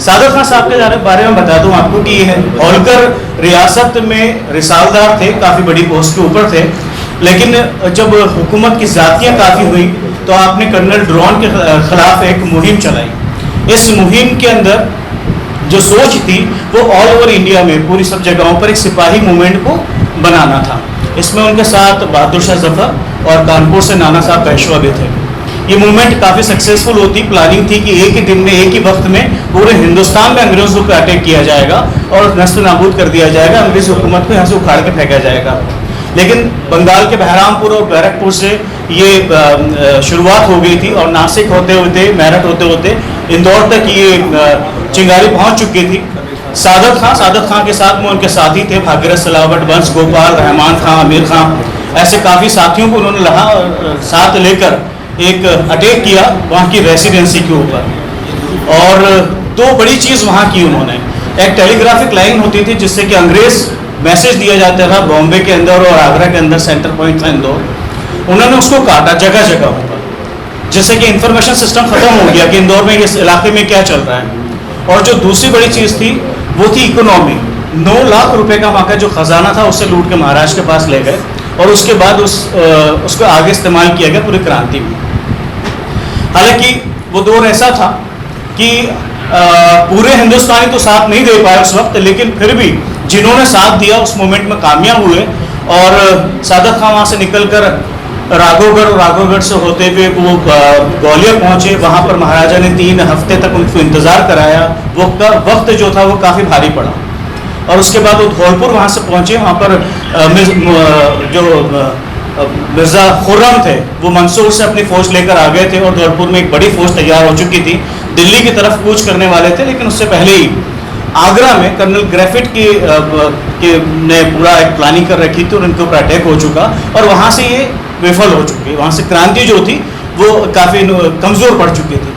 सादत खान साहब के बारे में बता दूं आपको कि ये होलकर रियासत में रिसालदार थे, काफ़ी बड़ी पोस्ट के ऊपर थे। लेकिन जब हुकूमत की ज़्यादतियाँ काफ़ी हुई तो आपने कर्नल ड्रोन के ख़िलाफ़ एक मुहिम चलाई। इस मुहिम के अंदर जो सोच थी वो ऑल ओवर इंडिया में पूरी सब जगहों पर एक सिपाही मूवमेंट को बनाना था। इसमें उनके साथ बहादुर शाह जफर और कानपुर से नाना साहब पेशवा भी थे। ये मूवमेंट काफ़ी सक्सेसफुल होती। प्लानिंग थी कि एक ही दिन में, एक ही वक्त में पूरे हिंदुस्तान में अंग्रेज़ों पर अटैक किया जाएगा और नस्ल नाबूद कर दिया जाएगा, अंग्रेज़ हुकूमत को यहाँ से उखाड़ के फेंका जाएगा। लेकिन बंगाल के बहरामपुर और बैरकपुर से ये शुरुआत हो गई थी, और नासिक होते होते, मेरठ होते होते इंदौर तक ये चिंगारी पहुँच चुकी थी। सादत खां के साथ में उनके साथी थे भागीरथ सलावत, वंश गोपाल, रहमान खां, आमिर खां, ऐसे काफ़ी साथियों को उन्होंने साथ लेकर एक अटैक किया वहाँ की रेसिडेंसी के ऊपर। और 2 बड़ी चीज़ वहाँ की उन्होंने। एक टेलीग्राफिक लाइन होती थी जिससे कि अंग्रेज़ मैसेज दिया जाता था बॉम्बे के अंदर और आगरा के अंदर, सेंटर पॉइंट था इंदौर। उन्होंने उसको काटा जगह जगह पर, जिससे कि इंफॉर्मेशन सिस्टम ख़त्म हो गया कि इंदौर में इस इलाके में क्या चल रहा है। और जो दूसरी बड़ी चीज़ थी वो थी इकोनॉमी। 9 लाख रुपए का वहाँ का जो ख़जाना था उसे लूट के महाराष्ट्र के पास ले गए, और उसके बाद उसको आगे इस्तेमाल किया गया पूरी क्रांति में। हालांकि वो दौर ऐसा था कि पूरे हिंदुस्तानी तो साथ नहीं दे पाए उस वक्त, लेकिन फिर भी जिन्होंने साथ दिया उस मोमेंट में कामयाब हुए। और सादत खां वहाँ से निकलकर राघवगढ़ से होते हुए वो ग्वालियर पहुँचे। वहाँ पर महाराजा ने 3 हफ्ते तक उनको इंतज़ार कराया। वो वक्त जो था वो काफ़ी भारी पड़ा। और उसके बाद वो धौलपुर वहाँ से पहुँचे। वहाँ पर जो मिर्ज़ा खुर्रम थे वो मंसूर से अपनी फ़ौज लेकर आ गए थे, और धौलपुर में एक बड़ी फ़ौज तैयार हो चुकी थी। दिल्ली की तरफ कूच करने वाले थे, लेकिन उससे पहले ही आगरा में कर्नल ग्रेफिट ने पूरा एक प्लानिंग कर रखी थी और उनके ऊपर अटैक हो चुका, और वहाँ से ये विफल हो चुकी। वहाँ से क्रांति जो थी वो काफ़ी कमज़ोर पड़ चुकी थी।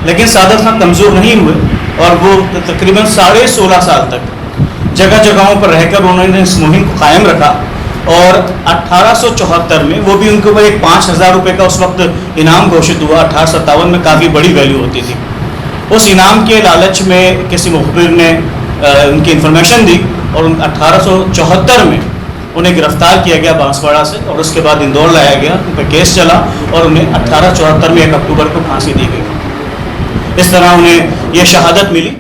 लेकिन सादत खां कमज़ोर नहीं हुए, और वो तकरीबन 16.5 साल तक जगह जगहों पर रहकर उन्होंने इस मुहिम को कायम रखा। और 1874 में वो भी उनके ऊपर एक 5000 रुपये का उस वक्त इनाम घोषित हुआ। 1857 में काफ़ी बड़ी वैल्यू होती थी। उस इनाम के लालच में किसी मुखबिर ने उनकी इन्फॉर्मेशन दी, और 1874 में उन्हें गिरफ्तार किया गया बांसवाड़ा से, और उसके बाद इंदौर लाया गया, उन पर केस चला, और उन्हें 1874 में 1 अक्टूबर को फांसी दी गई। इस तरह उन्हें यह शहादत मिली।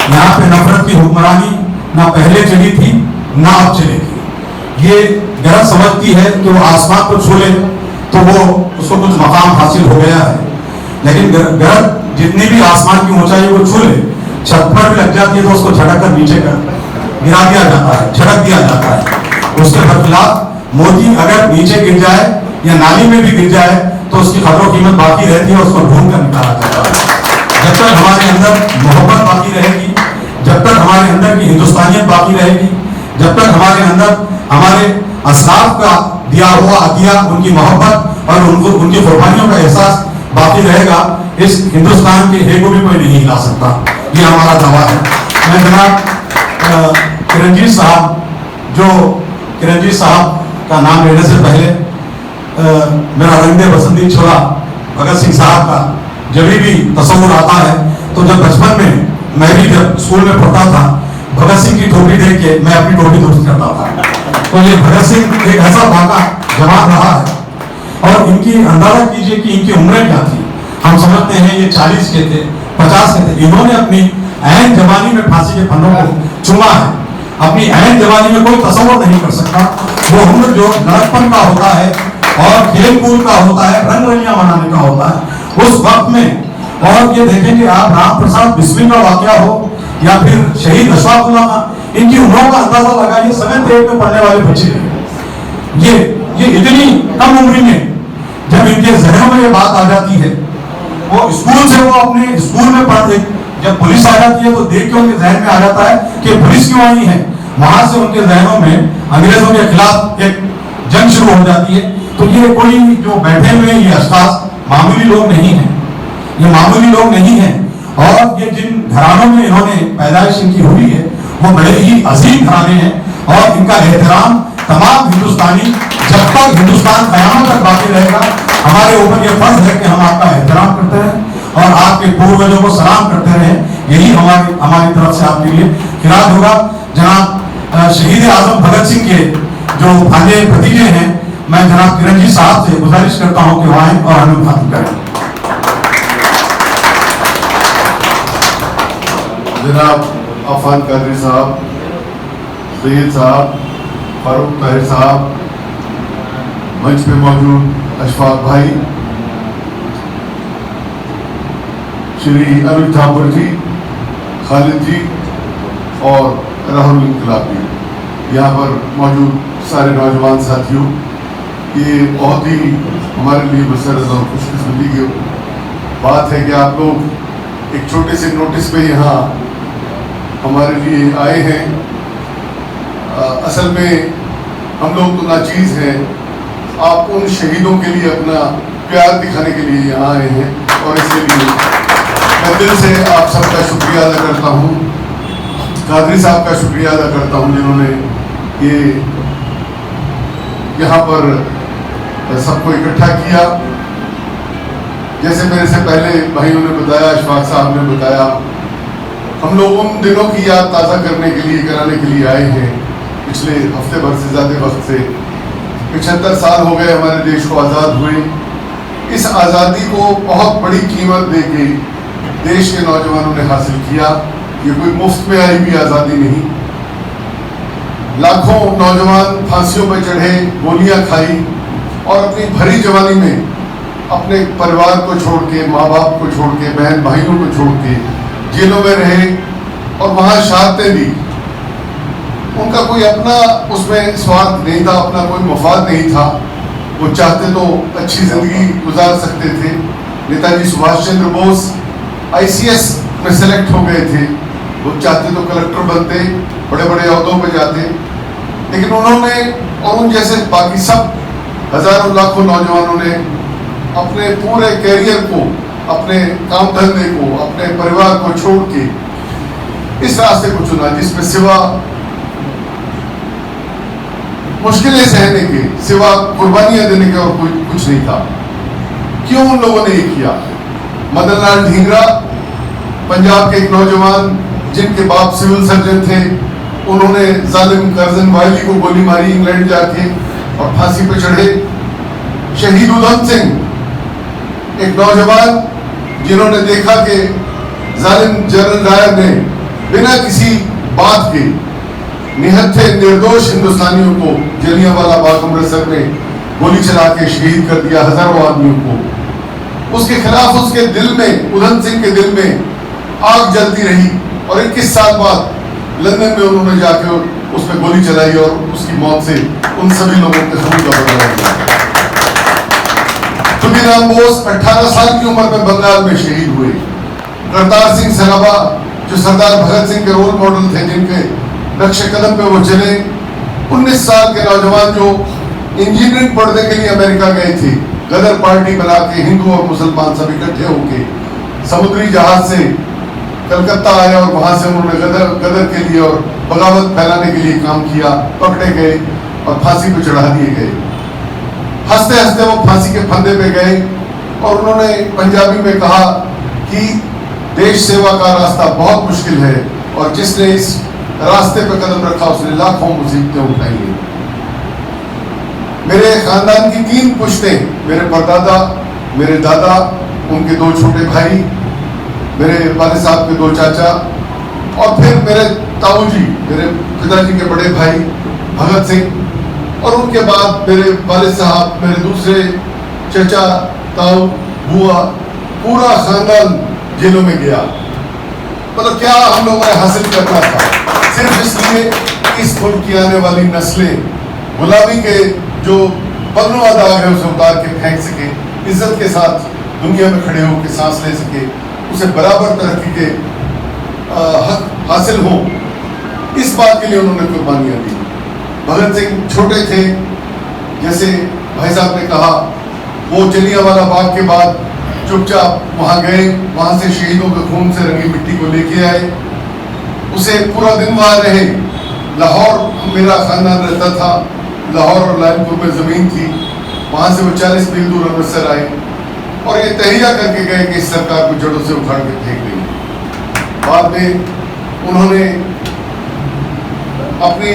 यहाँ पे नफरत की हुक्मरानी ना पहले चली थी ना अब चलेगी। ये गलत समझती है कि वो आसमान को छू ले तो वो उसको कुछ मकाम हासिल हो गया है, लेकिन गलत जितनी भी आसमान की ऊंचाई वो छू ले, छत पर भी लग जाती है तो उसको झटक कर नीचे कर गिरा दिया जाता है, झटक दिया जाता है। उसके बरखिलाफ मोती अगर नीचे गिर जाए या नाली में भी गिर जाए तो उसकी कदर कीमत बाकी रहती है, उसको ढूंढ कर निकाला जाता है। जब तक हमारे अंदर मोहब्बत बाकी रहेगी, जब तक हमारे अंदर की हिंदुस्तानियत बाकी रहेगी, जब तक हमारे अंदर हमारे असलाफ का दिया हुआ अतिया, उनकी मोहब्बत और उनकी कुर्बानियों का एहसास बाकी रहेगा, इस हिंदुस्तान के हे को भी कोई नहीं हिला सकता। ये हमारा दावा है। मैं जनाब किरणजीत साहब का नाम लेने से पहले मेरा रंग दे बसंती छोड़ा भगत सिंह साहब का जब भी तस्वुर आता है, तो जब बचपन में मैं भी जब स्कूल में पढ़ता था, भगत सिंह की टोपी देख के मैं अपनी टोपी दुरुस्त करता था। तो ये भगत सिंह एक ऐसा बाका जवान रहा है। और इनकी अंदाजा कीजिए कि इनकी उम्रें क्या थी। हम समझते हैं ये 40 के थे, 50 के थे। इन्होंने अपनी ऐन जवानी में फांसी के फंदों को चूमा है। अपनी ऐन जवानी में कोई तस्वर नहीं कर सकता। वो उम्र जो लड़कपन का होता है और खेल कूद का होता है, रंग रलियां मनाने का होता है, उस वक्त में। और ये देखेंगे आप, राम प्रसाद बिस्मिल का वाकया हो या फिर शहीद अशफाकुल्लाह का, इनकी उम्रों का अंदाजा लगाइए। 7th 8th में पढ़ने वाले बच्चे ये इतनी कम उम्र में जब इनके जहनों में ये बात आ जाती है, वो स्कूल से वो अपने स्कूल में पढ़ते, जब पुलिस आ जाती है तो देख के उनके जहन में आ जाता है कि पुलिस क्यों आई है। वहां से उनके जहनों में अंग्रेजों के खिलाफ एक जंग शुरू हो जाती है। तो ये कोई जो बैठे हुए ये अशखास मामूली लोग नहीं है, ये मामूली लोग नहीं है। और ये जिन घरानों में इन्होंने पैदाइश इनकी हुई है, वो बड़े ही अजीम घराने हैं। और इनका एहतराम तमाम हिंदुस्तानी, जब तक हिंदुस्तान कयामत तक बाकी रहेगा, हमारे ऊपर ये फर्ज है कि हम आपका एहतराम करते रहें और आपके पूर्वजों को सलाम करते रहें। यही हमारी तरफ से आपके लिए खिराज होगा। जनाब शहीद आजम भगत सिंह के जो भांजे भतीजे हैं, मैं जनाब किरण जी साहब से गुजारिश करता हूं कि वो आए और हमें मुखातिब करें। जनाब अफान कादरी साहब, सैयद साहब, फारूक ताहिर साहब, मंच पे मौजूद अशफाक भाई, श्री अनुज ठाकुर जी, खालिद जी और राहुल इनकलाबी, यहाँ पर मौजूद सारे नौजवान साथियों, ये बहुत ही हमारे लिए मसरत और खुशकिस्मती की बात है कि आप लोग एक छोटे से नोटिस पे यहाँ हमारे लिए आए हैं। असल में हम लोग तो नाचीज़ हैं, आप उन शहीदों के लिए अपना प्यार दिखाने के लिए यहाँ आए हैं और इसलिए मैं दिल से आप सबका शुक्रिया अदा करता हूँ। कादरी साहब का शुक्रिया अदा करता हूँ जिन्होंने ये यहाँ पर सबको इकट्ठा किया। जैसे मेरे से पहले भाइयों ने बताया, अशफाक साहब ने बताया, हम लोग उन दिनों की याद ताज़ा करने के लिए, कराने के लिए आए हैं। पिछले हफ्ते भर से ज़्यादा वक्त से 75 साल हो गए हमारे देश को आज़ाद हुए। इस आज़ादी को बहुत बड़ी कीमत दे के देश के नौजवानों ने हासिल किया। ये कोई मुफ्त में आई हुई आज़ादी नहीं। लाखों नौजवान फांसियों पर चढ़े, गोलियां खाई और अपनी भरी जवानी में अपने परिवार को छोड़ के, माँ बाप को छोड़ के, बहन भाइयों को छोड़ के जेलों में रहे और वहाँ शहादतें दी। उनका कोई अपना उसमें स्वार्थ नहीं था, अपना कोई मफाद नहीं था। वो चाहते तो अच्छी ज़िंदगी गुजार सकते थे। नेताजी सुभाष चंद्र बोस ICS में सेलेक्ट हो गए थे, वो चाहते तो कलेक्टर बनते, बड़े बड़े अहदों पे जाते, लेकिन उन्होंने और उन जैसे बाकी सब हजारों लाखों नौजवानों ने अपने पूरे कैरियर को, अपने काम धंधे को, अपने परिवार को छोड़ के इस रास्ते को चुना जिसमें सिवा मुश्किलें सहने के, सिवा कुर्बानियां देने के और कुछ नहीं था। क्यों उन लोगों ने ये किया? मदन लाल ढींगरा, पंजाब के एक नौजवान जिनके बाप सिविल सर्जन थे, उन्होंने जालिम कर्जन वायली को गोली मारी इंग्लैंड जाके और फांसी पे चढ़े। शहीद उधम सिंह, एक नौजवान जिन्होंने देखा कि जालिम जनरल डायर ने बिना किसी बात के निहत्थे निर्दोष हिंदुस्तानियों को जलियांवाला बाग अमृतसर में गोली चला के शहीद कर दिया, हजारों आदमियों को। उसके खिलाफ उसके दिल में, उधम सिंह के दिल में आग जलती रही और 21 साल बाद लंदन में उन्होंने जाके उस पर गोली चलाई और उसकी मौत से उन सभी लोगों के खून का बदला लिया। खुदीराम बोस 18 साल की उम्र में बंगाल में शहीद हुए। करतार सिंह सराबा जो सरदार भगत सिंह के रोल मॉडल थे, जिनके नक्शे कदम पे वो चले, 19 साल के नौजवान जो इंजीनियरिंग पढ़ने के लिए अमेरिका गए थे, गदर पार्टी बना के हिंदू और मुसलमान सब इकट्ठे होके समुद्री जहाज से कलकत्ता आए और वहां से उन्होंने गदर के लिए और बगावत फैलाने के लिए काम किया, पकड़े गए और फांसी पर चढ़ा दिए गए। हंसते हंसते वो फांसी के फंदे पे गए और उन्होंने पंजाबी में कहा कि देश सेवा का रास्ता बहुत मुश्किल है और जिसने इस रास्ते पे कदम रखा उसने लाखों मुसीबतें उठाई हैं। मेरे खानदान की 3 पुश्तें, मेरे परदादा, मेरे दादा, उनके 2 छोटे भाई, मेरे वाले साहब के 2 चाचा और फिर मेरे ताऊ जी, मेरे पिताजी के बड़े भाई भगत सिंह, और उनके बाद मेरे वाले साहब, मेरे दूसरे चचा, ताऊ, बुआ, पूरा खानदान जेलों में गया। मतलब क्या हम लोगों ने हासिल करना था, सिर्फ इसलिए कि इस मुल्क की आने वाली नस्लें गुलामी के जो बदनुमा दाग है उसे उतार के फेंक सके, इज्जत के साथ दुनिया में खड़े होकर सांस ले सके, उसे बराबर तरक्की के हक हासिल हो, इस बात के लिए उन्होंने कुर्बानियां दी। भगत सिंह छोटे थे, जैसे भाई साहब ने कहा, वो जलियांवाला बाग के बाद चुपचाप वहां गए, वहां से शहीदों के खून से रंगी मिट्टी को लेके आए, उसे पूरा दिन वहां रहे। लाहौर मेरा खानदान रहता था, लाहौर और लालपुर में जमीन थी, वहां से वो 40 मील दूर अमृतसर आए और ये तहिया करके गए कि इस सरकार को जड़ों से उखाड़ के फेंक देंगे। बाद में उन्होंने अपनी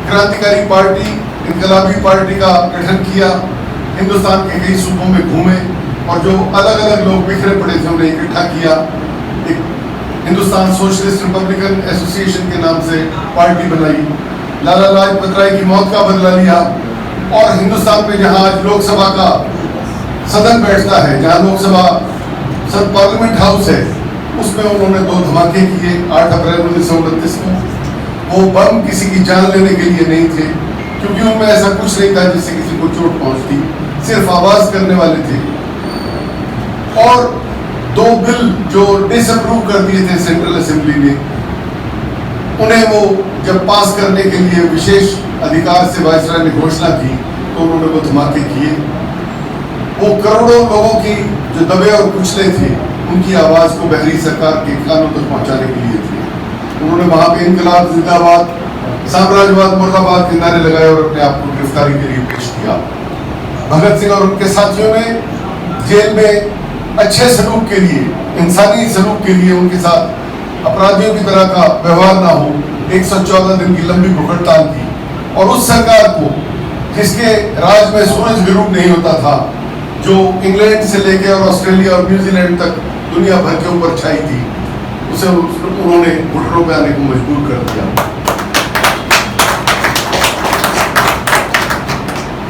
क्रांतिकारी पार्टी, इनकलाबी पार्टी का गठन किया, हिंदुस्तान के कई सूबों में घूमे और जो अलग अलग लोग बिखरे पड़े थे उन्हें इकट्ठा किया, एक हिंदुस्तान सोशलिस्ट रिपब्लिकन एसोसिएशन के नाम से पार्टी बनाई, लाला लाजपत राय की मौत का बदला लिया और हिंदुस्तान में जहां आज लोकसभा का सदन बैठता है, जहां लोकसभा सब पार्लियामेंट हाउस है, उसमें उन्होंने 2 धमाके किए 8 अप्रैल 1929 को। वो बम किसी की जान लेने के लिए नहीं थे, क्योंकि उनमें ऐसा कुछ नहीं था जिससे किसी को चोट पहुंचती, सिर्फ आवाज करने वाले थे। और 2 बिल जो डिसअप्रूव कर दिए थे सेंट्रल असेंबली ने, उन्हें वो जब पास करने के लिए विशेष अधिकार से वायसराय ने घोषणा की तो उन्होंने वो धमाके किए। वो करोड़ों लोगों की जो दबे और कुचले थे, उनकी आवाज को बहरी सरकार के कानों तक पहुंचाने के लिए थे। उन्होंने वहां पे इनकलाब जिंदाबाद, साम्राज्यवाद मुर्दाबाद के नारे लगाए और अपने आप को गिरफ्तारी के लिए पेश किया। भगत सिंह और उनके साथियों ने जेल में अच्छे सलूक के लिए, इंसानी सलूक के लिए, उनके साथ अपराधियों की तरह का व्यवहार ना हो, 114 दिन की लंबी भूख हड़ताल की और उस सरकार को जिसके राज में सूरज गिरूब नहीं होता था, जो इंग्लैंड से लेकर और ऑस्ट्रेलिया और न्यूजीलैंड तक दुनिया भर के ऊपर छाई थी, उसे उन्होंने घुटनों पे आने को मजबूर कर दिया।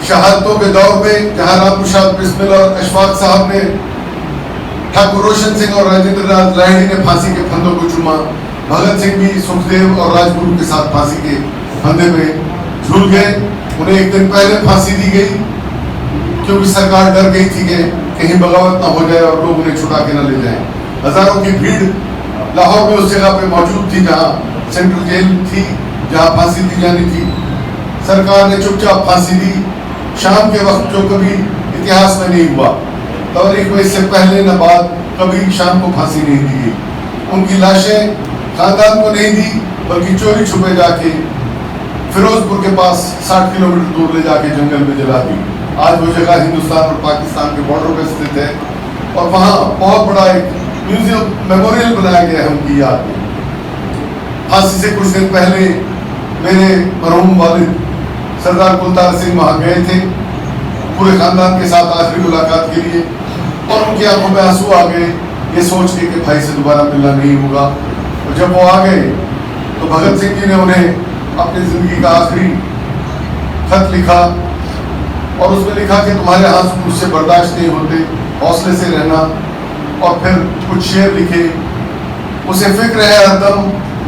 शहादतों के दौर में जहां राम प्रसाद बिस्मिल और अशफाक साहब ने, ठाकुर रोशन सिंह और राजेंद्र नाथ लाहिड़ी ने फांसी के फंदों को चूमा, भगत सिंह भी सुखदेव और राजगुरु के साथ फांसी के फंदे में झूल गए। उन्हें एक दिन पहले फांसी दी गई क्योंकि सरकार डर गई थी कि कहीं बगावत ना हो जाए और लोग उन्हें छुड़ा के ना ले जाएं। हजारों की भीड़ लाहौर में उस जगह पे मौजूद थी जहां सेंट्रल जेल थी, जहां फांसी दी जानी थी। सरकार ने चुपचाप फांसी दी, शाम के वक्त, जो कभी इतिहास में नहीं हुआ। तारीख में इससे पहले न बाद कभी शाम को फांसी नहीं दी गई। उनकी लाशें खानदान को नहीं दी, बल्कि चोरी छुपे जाके फिरोजपुर के पास 60 किलोमीटर दूर ले जाके जंगल में जला दी। आज वो जगह हिंदुस्तान और पाकिस्तान के बॉर्डर पर स्थित है और वहाँ बहुत बड़ा एक म्यूजियम, मेमोरियल बनाया गया है उनकी याद में। फांसी से कुछ दिन पहले मेरे मरहूम वालिद सरदार कुलतार सिंह वहाँ गए थे पूरे खानदान के साथ आखिरी मुलाकात के लिए, और उनकी आंखों में आंसू आ गए ये सोच के कि भाई से दोबारा मिलना नहीं होगा। और जब वो आ गए तो भगत सिंह जी ने उन्हें अपनी जिंदगी का आखिरी खत लिखा और उसमें लिखा कि तुम्हारे आंसू मुझसे बर्दाश्त नहीं होते, हौसले से रहना। और फिर कुछ शेर लिखे, उसे फिक्र है हरदम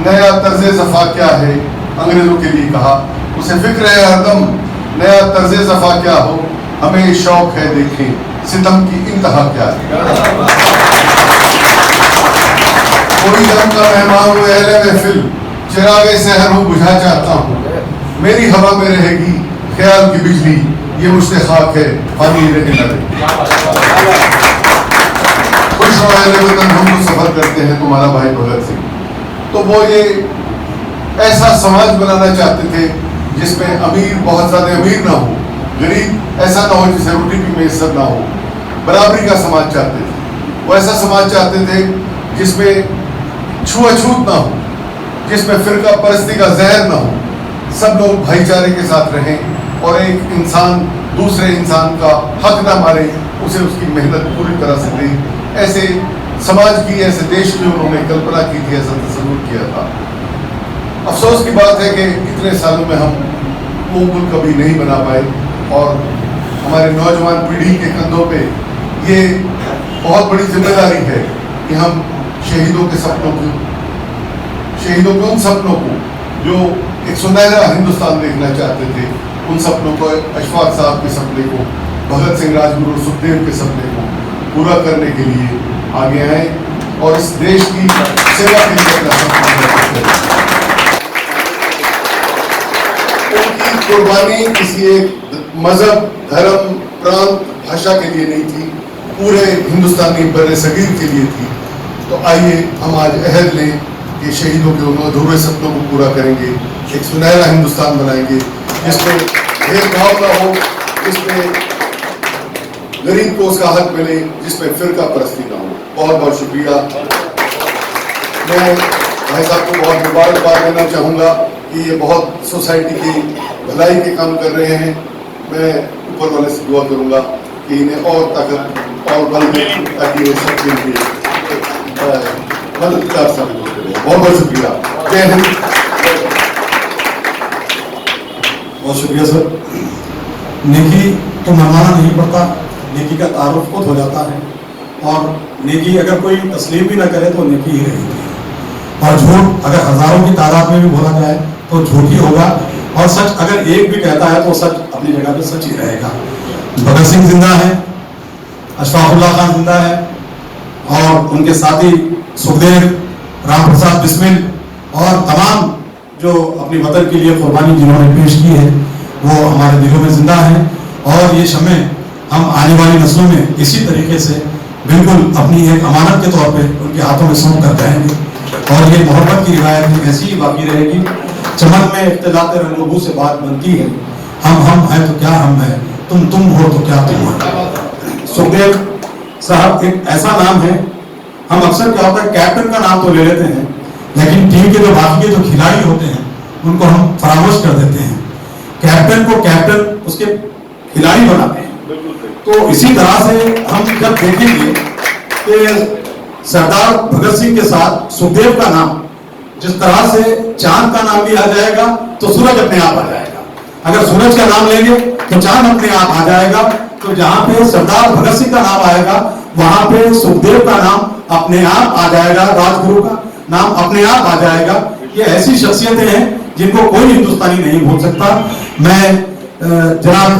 नया तर्ज ज़फ़ा क्या है, अंग्रेजों के लिए कहा। उसे फिक्र है हरदम नया तर्ज ज़फ़ा क्या हो, हमें शौक है देखें सितम की इंतहा क्या है। कोई दम का मेहमान हूँ अहले महफिल, चिरागे सहर हूँ बुझा चाहता हूँ, मेरी हवा में रहेगी ख्याल की बिजली, ये मुझसे खाक है पानी रहे न रहे। खुश वतन हम तो सफर करते हैं, तुम्हारा भाई भगत सिंह। तो वो ये ऐसा समाज बनाना चाहते थे जिसमें अमीर बहुत ज्यादा अमीर ना हो गरीब ऐसा ना हो जिसे रोटी की मैसर ना हो। बराबरी का समाज चाहते थे, वो ऐसा समाज चाहते थे जिसमें छुआछूत ना हो, जिसमें फिरका परस्ती का जहर ना हो, सब लोग भाईचारे के साथ रहें और एक इंसान दूसरे इंसान का हक ना मारे, उसे उसकी मेहनत पूरी तरह से दे। ऐसे समाज की, ऐसे देश की उन्होंने कल्पना की थी, ऐसा तस्वीर किया था। अफसोस की बात है कि इतने सालों में हम वो मुल्क कभी नहीं बना पाए और हमारे नौजवान पीढ़ी के कंधों पे ये बहुत बड़ी जिम्मेदारी है कि हम शहीदों के उन सपनों को जो एक सुनहरा हिंदुस्तान देखना चाहते थे, उन सपनों को, अशफाक साहब के सपने को, भगत सिंह राजगुरु, सुखदेव के सपने को पूरा करने के लिए आगे आए और इस देश की सेवा के लिए अपना सपना पूरा करें। उनकी कुर्बानी किसी एक मजहब, धर्म, प्रांत, भाषा के लिए नहीं थी, पूरे हिंदुस्तानी बड़े सगीर के लिए थी। तो आइए हम आज अहद लें कि शहीदों के उन अधूरे सपनों को पूरा करेंगे, एक सुनहरा हिंदुस्तान बनाएंगे जिसमें भेदभाव ना हो, जिसमें गरीब को उसका हक मिले, जिसमें फिरका परस्ती ना हो। बहुत बहुत शुक्रिया। मैं भाई साहब को बहुत मुबारकबाद देना चाहूँगा कि ये बहुत सोसाइटी की भलाई के काम कर रहे हैं। मैं ऊपर वाले से दुआ करूँगा कि इन्हें और ताकत और बल दें ताकि ये सबके लिए मददगार साबित हो सके। बहुत बहुत शुक्रिया। जय हिंद। बहुत शुक्रिया सर। नेकी तो मनवाना नहीं पड़ता, नेकी का तारुफ खुद हो जाता है और नेकी अगर कोई तस्लीम भी ना करे तो नेकी ही रहेगी। और झूठ अगर हजारों की तादाद में भी बोला जाए तो झूठ ही होगा और सच अगर एक भी कहता है तो सच अपनी जगह पे सच ही रहेगा। भगत सिंह जिंदा है, अशफाकुल्लाह खान जिंदा है और उनके साथी सुखदेव, राम प्रसाद बिस्मिल और तमाम जो अपनी वतन के लिए कुर्बानी जिन्होंने पेश की है वो हमारे दिलों में जिंदा है और ये शम्मे हम आने वाली नस्लों में इसी तरीके से बिल्कुल अपनी एक अमानत के तौर पे उनके हाथों में सौंप कर जाएंगे और ये मोहब्बत की रिवायत ऐसी ही बाकी रहेगी। चमन में इख्तिलात रंगों से बात बनती है, हम हैं तो क्या हम हैं, तुम हो तो क्या तुम हो। सुखदेव साहब एक ऐसा नाम है, हम अक्सर क्या होता है कैप्टन का नाम तो ले लेते हैं लेकिन टीम के जो बाकी के जो खिलाड़ी होते हैं उनको हम फरामोश कर देते हैं। कैप्टन को कैप्टन उसके खिलाड़ी बनाते हैं। तो इसी तरह से हम जब देखेंगे कि सरदार भगत सिंह के साथ सुखदेव का नाम जिस तरह से चांद का नाम भी आ जाएगा तो सूरज अपने आप आ जाएगा, अगर सूरज का नाम लेंगे तो चांद अपने आप आ जाएगा। तो जहां पे सरदार भगत सिंह का नाम आएगा वहां पे सुखदेव का नाम अपने आप आ जाएगा, राजगुरु का नाम अपने आप आ जाएगा। ये ऐसी शख्सियतें हैं जिनको कोई हिंदुस्तानी नहीं भूल सकता। मैं जनाब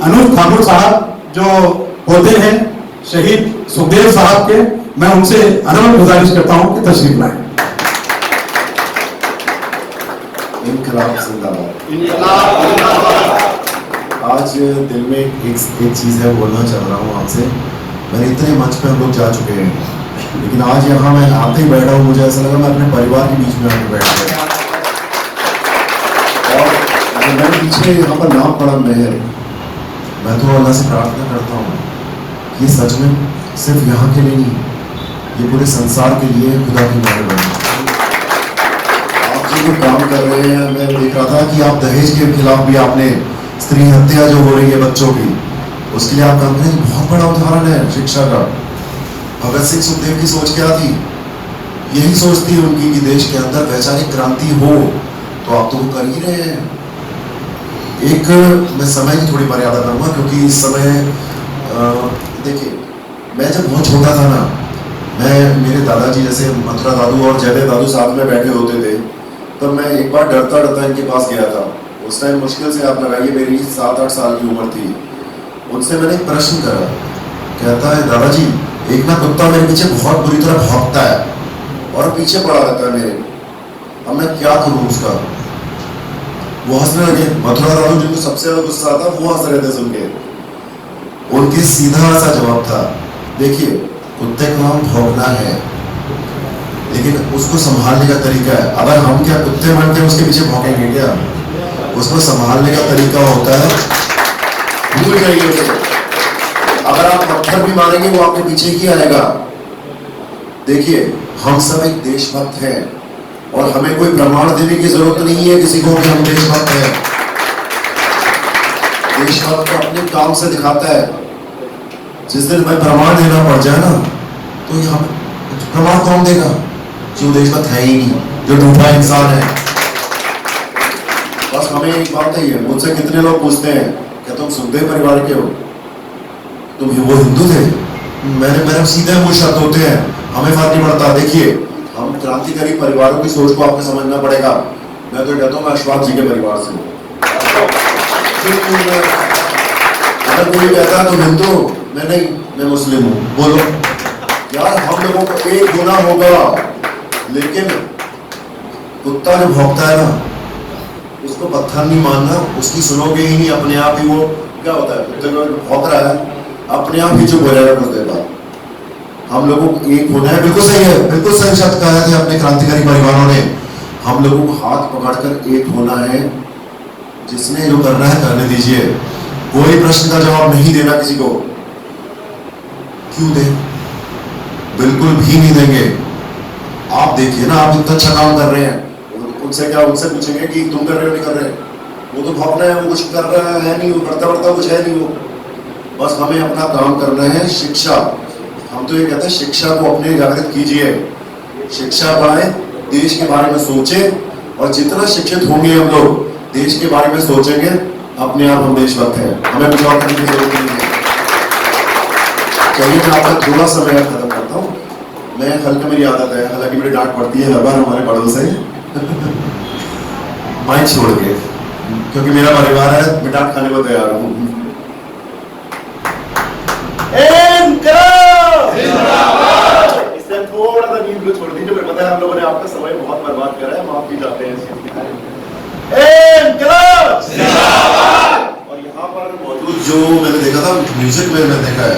अनुज ठाकुर साहब जो होते हैं शहीद सुखदेव साहब के, मैं उनसे अनवरत गुजारिश करता हूं कि तशरीफ लाएं। इनकलाब जिंदाबाद। आज दिल में एक चीज़ है, बोलना चाह रहा हूँ आपसे। मैंने इतने मंच पे हम लोग जा चुके हैं लेकिन आज यहाँ मैं आते ही बैठा हूँ, मुझे ऐसा लगा मैं अपने परिवार के बीच में आके बैठ गया। और मैं पीछे यहाँ पर नाम पड़ा मेहर, मैं तो अल्लाह से प्रार्थना करता हूँ कि सच में सिर्फ यहाँ के लिए नहीं, ये पूरे संसार के लिए खुदा की मेहरबानी। आप जो काम कर रहे हैं, मैं देख रहा था कि आप दहेज के खिलाफ भी आपने स्त्री हत्या जो हो रही है बच्चों की, उसके लिए आप काम करें। बहुत बड़ा उदाहरण है शिक्षा का। भगत सिंह सुखदेव की सोच क्या थी? यही सोच थी उनकी कि देश के अंदर वैचारिक क्रांति हो, तो आप तो वो कर ही रहे हैं। एक मैं समय की थोड़ी मर्यादा करूँगा क्योंकि इस समय देखिए, मैं जब बहुत छोटा था ना, मेरे दादाजी जैसे मथुरा दादू और जयदेव दादू साथ में बैठे होते थे, तो मैं एक बार डरता डरता इनके पास गया था। उस टाइम मुश्किल से आप लगाइए मेरी 7-8 साल की उम्र थी। उनसे मैंने एक प्रश्न करा, कहता है दादाजी एक ना कुत्ता मेरे पीछे बहुत बुरी तरह भौंकता है और पीछे पड़ा रहता है मेरे, अब मैं क्या करूँ उसका? वो हंसने लगे। मथुरा दादू जिनको सबसे ज्यादा गुस्सा आता वो हंस रहे थे सुन के। उनके सीधा सा जवाब था, देखिए कुत्ते को हम भौंकना है लेकिन उसको संभालने का तरीका है। अगर हम क्या कुत्ते बन के उसके पीछे भौंकेंगे क्या? उसमें संभालने का तरीका होता है, भूल जाइए उसे। अगर आप पत्थर भी मारेंगे वो आपके पीछे ही आएगा। देखिए, हम सब एक देशभक्त हैं और हमें कोई प्रमाण देने की जरूरत नहीं है किसी को कि हम देशभक्त हैं। देशभक्त तो अपने काम से दिखाता है। जिस दिन हमें प्रमाण देना पड़ जाए ना, तो ये हम प्रमाण कौन देगा? जो देशभक्त है ही नहीं, जो डूबा इंसान है। बस हमें एक बात है, मुझसे कितने लोग पूछते हैं क्या तुम सुखदेव परिवार के हो, तुम वो हिंदू थे? मैंने सीधे मुंह शब्द होते हैं, हमें फर्क नहीं पड़ता। देखिए, हम क्रांतिकारी परिवारों की सोच को आपको समझना पड़ेगा। मैं तो कहता हूँ मैं अशफाक जी के परिवार से हूँ। अगर कोई कहता है तो हिंदू, मैं नहीं, मैं मुस्लिम हूँ। बोलो यार, हम लोगों को एक गुना होगा, लेकिन कुत्ता जो भौंकता है ना, उसको पत्थर नहीं मानना, उसकी सुनोगे ही नहीं, अपने आप ही वो क्या होता है, कुत्ते को भौंक रहा है, अपने आप ही चुप हो जाएगा कुछ देर बाद। हम लोगों को एक होना है। बिल्कुल सही है, बिल्कुल सही शब्द कहा है अपने क्रांतिकारी परिवारों ने। हम लोगों को हाथ पकड़कर एक होना है। जिसने जो करना है करने दीजिए। कोई प्रश्न का जवाब नहीं देना किसी को। क्यों दे? बिल्कुल भी नहीं देंगे। आप देखिए ना, आप इतना अच्छा काम कर रहे हैं, उनसे क्या, उनसे पूछेंगे कि तुम कर रहे हो नहीं कर रहे? वो तो भौंकना है, वो कुछ कर रहा है नहीं, वो करता बढ़ता कुछ है नहीं। वो बस हमें अपना काम करना है। शिक्षा, हम तो ये कहते हैं शिक्षा को अपने जागृत कीजिए, शिक्षा बढ़ाएं, देश के बारे में सोचें, और जितना शिक्षित होंगे हम लोग देश के बारे में सोचेंगे, अपने आप हम देशभक्त हैं। हमें कुछ और करने की जरूरत नहीं है। चलिए, मैं आपका थोड़ा सा मैं खत्म करता हूँ। मैं हल्का, मेरी आदत है, हालांकि मेरी डांट पड़ती है हर बार हमारे बड़ों से माइक छोड़ के, क्योंकि मेरा परिवार है, मैं डांट खाने को तैयार हूँ। इससे थोड़ा सा नींद को छोड़ दीजिए। मुझे पता है हम लोगों ने आपका समय बहुत बर्बाद करा है, माफ भी जाते हैं इस चीज के बारे में। और यहाँ पर मौजूद जो मैंने देखा था म्यूजिक में, मैंने देखा है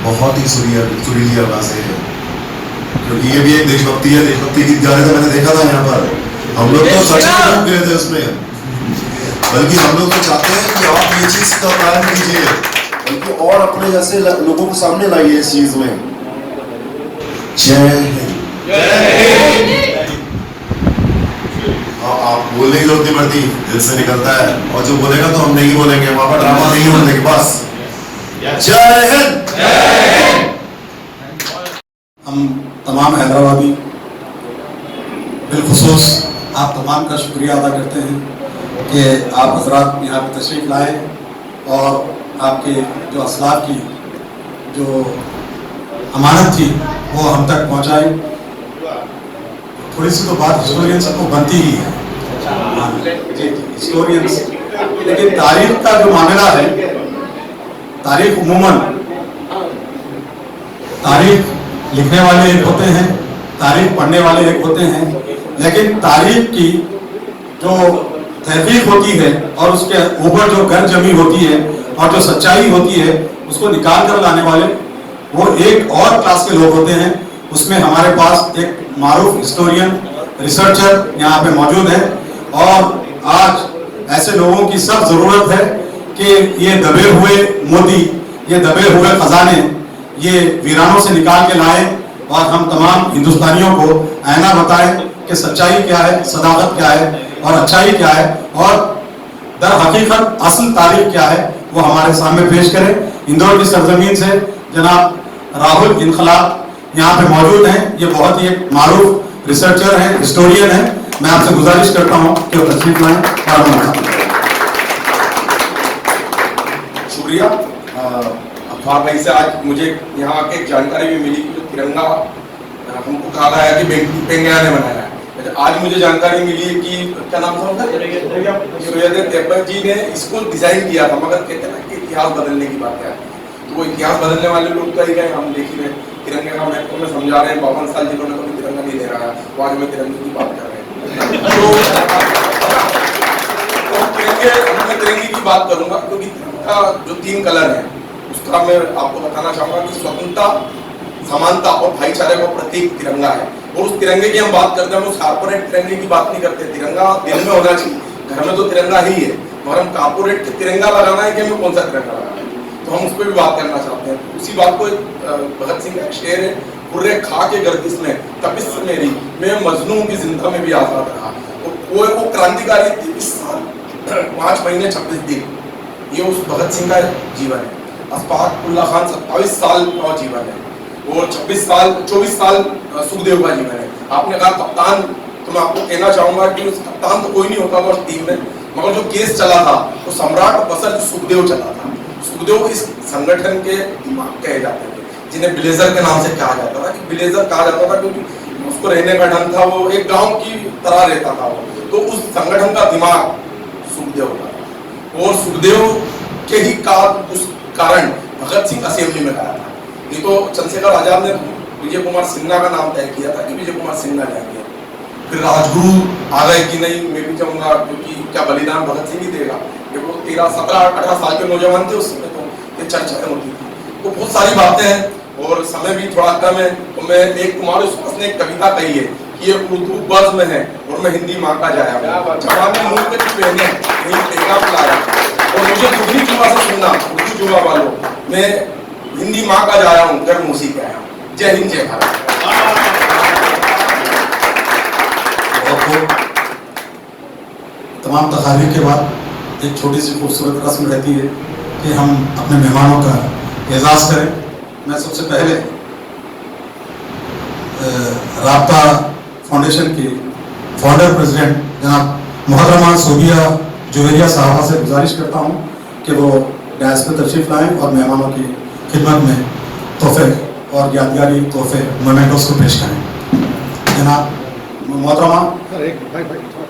बहुत ही सुरीली आवाजें हैं, क्योंकि ये भी एक देशभक्ति है। देशभक्ति गीत गा रहे थे, मैंने देखा था यहाँ पर। हम लोग तो सच में डूब गए थे उसमें। बल्कि हम लोग तो चाहते हैं कि आप ये चीज का पालन कीजिए, बल्कि और अपने जैसे लोगों को सामने लाइए इस चीज में। जय हिंद। आप बोलने की जरूरत नहीं पड़ती, दिल से निकलता है। और जो बोलेगा तो हम नहीं बोलेंगे, वहां पर ड्रामा नहीं होने देंगे। बस जय हिंद। हम तमाम हैदराबादी बिलखुसूस आप तमाम का शुक्रिया अदा करते हैं कि आप हजरात यहाँ पर तशरीफ़ लाए और आपके जो असलाफ की जो अमानत थी वो हम तक पहुँचाई। थोड़ी सी तो बात हिस्टोरियंस को बनती ही है, हिस्टोरियंस, लेकिन तारीख का जो मामला है, तारीख उमूमन, तारीख लिखने वाले एक होते हैं, तारीख पढ़ने वाले एक होते हैं, लेकिन तारीख की जो तहकीक होती है और उसके ऊपर जो गर्द जमी होती है और जो सच्चाई होती है उसको निकाल कर लाने वाले वो एक और क्लास के लोग होते हैं। उसमें हमारे पास एक मारूफ हिस्टोरियन, रिसर्चर यहाँ पे मौजूद है, और आज ऐसे लोगों की सब जरूरत है कि ये दबे हुए मोती, ये दबे हुए खजाने ये वीरानों से निकाल के लाएं और हम तमाम हिंदुस्तानियों को आईना बताएं कि सच्चाई क्या है, सदाकत क्या है और अच्छाई क्या है, और दर हकीकत असल तारीख क्या है वो हमारे सामने पेश करें। इंदौर की सरजमीन से जनाब राहुल इनकलाब यहाँ पे मौजूद हैं। ये बहुत ही एक मारूफ रिसर्चर हैं, हिस्टोरियन हैं। मैं आपसे गुजारिश करता हूँ कि वो तशरीफ लाएं। शुक्रिया अफार भाई से। आज मुझे यहाँ आके एक जानकारी भी मिली कि तिरंगा हमको कहा गया कि पेंगया ने बनाया है। आज मुझे जानकारी मिली है कि क्या नाम था उनका, सूर्योदय तेब्बत जी ने इसको डिजाइन किया था, मगर कहते हैं कि इतिहास बदलने की बात है। तो वो इतिहास बदलने वाले लोग तो ही हम देख ही रहे, तिरंगे का महत्व में समझा रहे हैं। 52 साल जिन्होंने कभी तिरंगा नहीं ले रहा है, वो आज में तिरंगे की बात कर रहे हैं। तो तिरंगे की बात करूंगा, क्योंकि तिरंगा जो 3 कलर है उसका मैं आपको बताना चाहूंगा कि स्वतंत्रता, समानता और भाईचारे का प्रतीक तिरंगा है। और उस तिरंगे की हम बात करते हैं, हम उस कॉर्पोरेट तिरंगे की बात नहीं करते। तिरंगा दिल में होना चाहिए, घर में तो तिरंगा ही है, मगर हम कारपोरेट के तिरंगा लगाना है कि हमें कौन सा तिरंगा लगाना है, तो हम उस पर भी बात करना चाहते हैं। उसी बात को भगत सिंह का एक शेर है, खुर्रे खा के गर्दिश में तपिश मेरी, मैं मजनू की जिंदा में भी आजाद रहा। तो वो क्रांतिकारी 23 साल 5 महीने 26 दिन, ये उस भगत सिंह का जीवन है। अशफाक उल्लाह खान 27 साल का जीवन है, और 24 साल सुखदेव का जीवन है। आपने कहा कप्तान, तो मैं आपको कहना चाहूंगा कि उस कप्तान तो कोई नहीं होता था उस टीम में, मगर जो केस चला था वो सम्राट बसर सुखदेव चला था। सुखदेव इस संगठन के दिमाग कहे जाते थे, जिन्हें ब्लेजर के नाम से कहा जाता था, कि ब्लेजर कहा जाता था क्योंकि उसको रहने का ढंग था, वो एक गांव की तरह रहता था वो, तो उस संगठन का दिमाग सुखदेव था। और सुखदेव के ही उस कारण भगत सिंह असेंबली में गया था। नहीं तो चंद्रशेखर आजाद ने विजय कुमार सिन्हा का नाम तय किया था कि विजय कुमार सिन्हा जाएंगे। फिर राजगुरु आ गए कि नहीं मैं भी जाऊंगा, क्योंकि क्या बलिदान भगत सिंह ही देगा। वो 13, 17, 18 साल के नौजवान थे उस समय, तो ये चर्चाएं होती थी। तो बहुत सारी बातें हैं और समय भी थोड़ा कम है, तो मैं एक कुमार उसने एक कविता कही है कि ये उर्दू बज़ में है और मैं हिंदी माँ का जाया हूँ, जवान में मुंह पे पहने नहीं पेगा बुलाया, और मुझे दूसरी जुमा से सुनना, उर्दू जुमा वालों, मैं हिंदी माँ का जाया हूँ, घर मूसी के आया हूँ। जय हिंद, जय भारत। तमाम तकारीर के बाद एक छोटी सी खूबसूरत रस्म रहती है कि हम अपने मेहमानों का एजाज़ करें। मैं सबसे पहले राब्ता फाउंडेशन के फाउंडर प्रेसिडेंट जनाब मोहतरमा सोबिया जुवेरिया साहबा से गुजारिश करता हूं कि वो डायस पर तशरीफ़ लाएं और मेहमानों की खिदमत में तोहफे और यादगारी तोहफे मोमेंटोस को पेश करें। जनाब मोहतरमा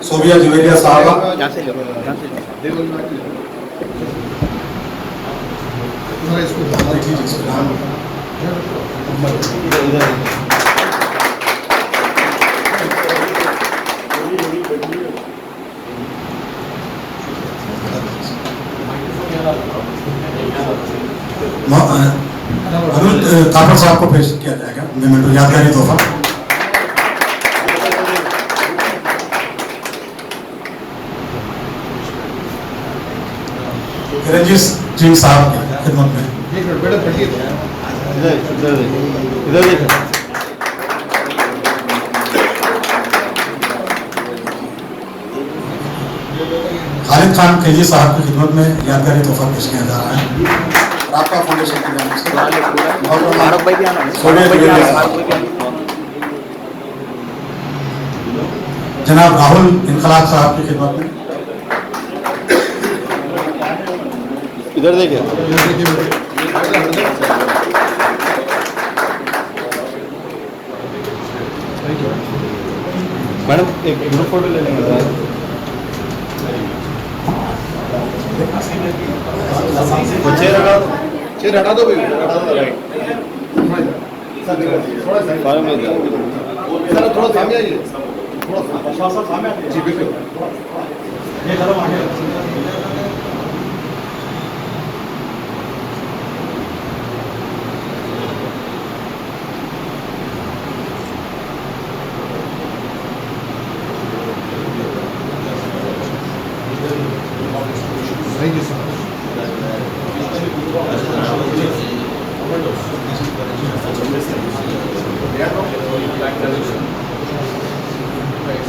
सोबिया जुवेरिया साहबा। अनुज तापर साहब को पेश किया जाएगा मेमेंटो यादगारी तोहफा। रंजीत जी साहब की खिदमत में। खालिद खान केजी साहब की खिदमत में यादगारी तोहफा पेश किया जा रहा है। राब्ता फाउंडेशन की जानिब से जनाब राहुल इनकलाब साहब की खिदमत में। इधर देखिए। मैडम एक ग्रुप फोटो ले लेंगे। चेयर हटा दो भाई, हटा दो राइट। थोड़ा सामने आइए, थोड़ा सामने जी बिल्कुल।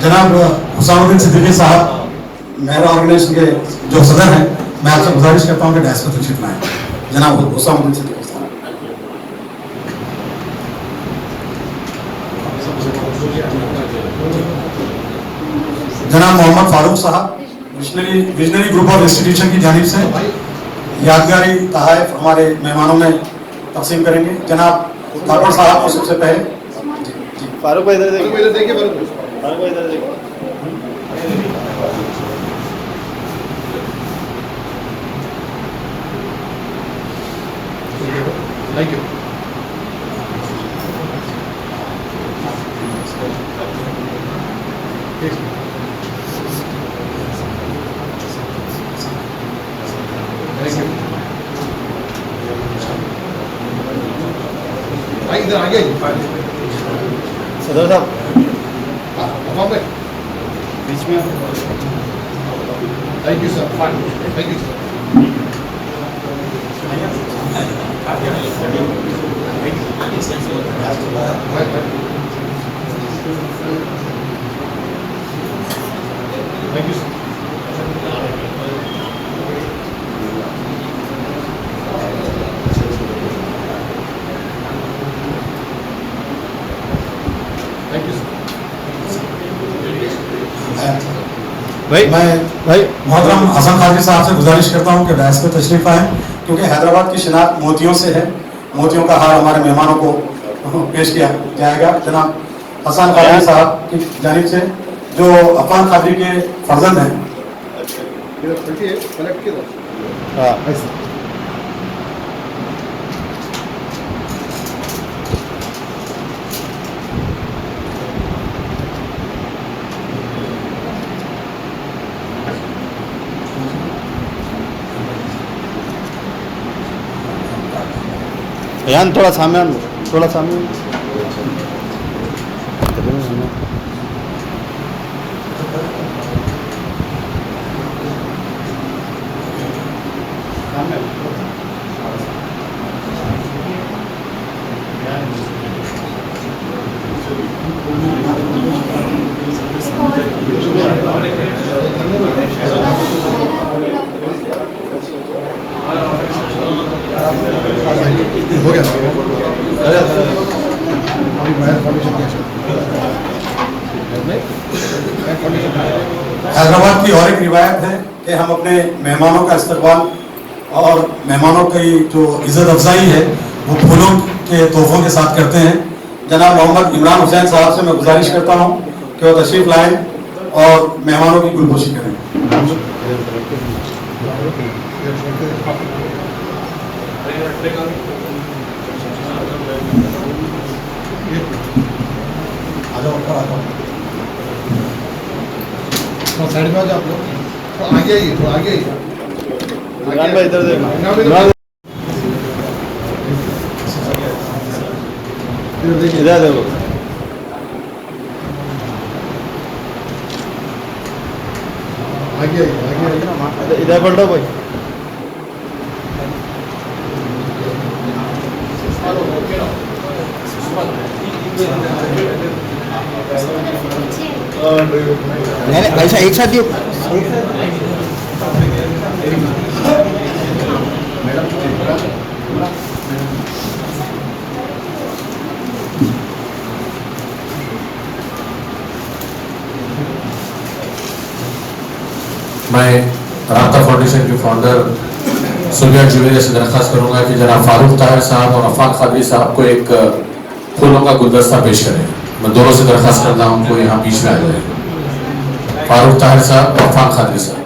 जनाब हुसैनुद्दीन सिद्दीकी साहब मेहरा ऑर्गेनाइजेशन के जो सदर हैं, मैं आपसे गुजारिश करता हूं कि डायस पर तशरीफ लाएं। जनाब हुसैनुद्दीन सिद्दीकी साहब। जनाब मोहम्मद फारूक साहब विजनरी ग्रुप ऑफ इंस्टीट्यूशन की जानिब से यादगारी तोहफे हमारे मेहमानों में तकसीम करेंगे। जनाब तापर साहब को सबसे पहले। फारूक भाई इधर देखिए, इधर देखिए, फारूक भाई इधर देखिए। Thank you. इधर आगे सदर साहब बीच में। Thank you sir, thank you sir. Thank you sir. Thank you sir. मैं मोहतरम हसन खाजी साहब से गुजारिश करता हूं कि बहस पे तशरीफ आए, क्योंकि हैदराबाद की शिनाख्त मोतियों से है। मोतियों का हार हमारे मेहमानों को पेश किया जाएगा जनाब हसन खाजी साहब की जानिब से, जो अफान खाजी के फर्जंद हैं। यान थोड़ा सामने आन, थोड़ा सामने। हो गया हैदराबाद की और एक रिवायत है कि हम अपने मेहमानों का इस्तकबाल और मेहमानों की जो इज़्ज़त अफजाई है वो फूलों के तोहफों के साथ करते हैं। जनाब मोहम्मद इमरान हुसैन साहब से मैं गुजारिश करता हूँ कि वो तशरीफ लाएं और मेहमानों की गुलपोशी करें। साइड में आ जाओ आप लोग, थोड़ा आगे आइए, थोड़ा आगे आइए। इमरान भाई इधर देखो। इधर देखो। आगे आइए। इधर पलटो भाई। नहीं ऐसा एक साथ दियो। मैं राब्ता फाउंडेशन के फाउंडर सुबिया जुवेरिया से दरख्वास्त करूंगा कि जनाब फारूक ताहिर साहब और अफान खादरी साहब को एक फूलों का गुलदस्ता पेश करें। मैं दोनों से दरख्वास्त करता हूं उनको यहाँ बीच में आ जाए। फारूक ताहिर साहब और अफान खादरी साहब।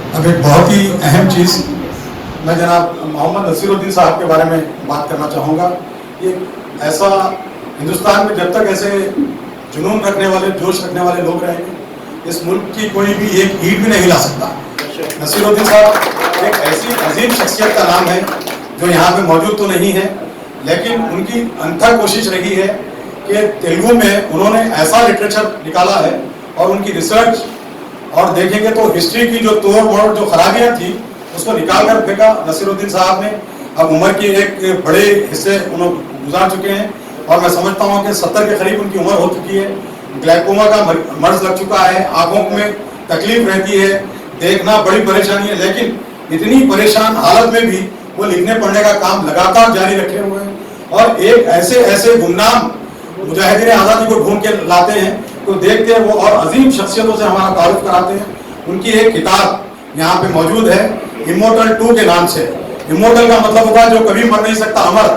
अब एक बहुत ही अहम चीज़ मैं जनाब मोहम्मद नसीरुद्दीन साहब के बारे में बात करना चाहूँगा। ये ऐसा हिंदुस्तान में जब तक ऐसे जुनून रखने वाले, जोश रखने वाले लोग रहेंगे, इस मुल्क की कोई भी एक ईंट भी नहीं हिला सकता। नसीरुद्दीन साहब एक ऐसी अजीम शख्सियत का नाम है जो यहाँ पे मौजूद तो नहीं है, लेकिन उनकी अनथक कोशिश रही है कि तेलुगु में उन्होंने ऐसा लिटरेचर निकाला है और उनकी रिसर्च और देखेंगे तो हिस्ट्री की जो तोड़ मोड़, जो खराबियाँ थी, उसको निकाल कर फेंका नसीरुद्दीन साहब ने। अब उम्र के एक बड़े हिस्से उन्होंने गुजार चुके हैं और मैं समझता हूँ कि 70 के करीब उनकी उम्र हो चुकी है। ग्लाइकोमा का मर्ज लग चुका है, आंखों में तकलीफ रहती है, देखना बड़ी परेशानी है, लेकिन इतनी परेशान हालत में भी वो लिखने पढ़ने का काम लगातार जारी रखे हुए हैं और एक ऐसे ऐसे गुमनाम मुजाहिदीन आज़ादी को ढूंढ के लाते हैं, तो देखते हैं वो और अजीम शख्सियतों से हमारा तारुफ कराते हैं। उनकी एक किताब यहाँ पे मौजूद है इमोर्टल 2 के नाम से। इमोर्टल का मतलब होता है जो कभी मर नहीं सकता, अमर।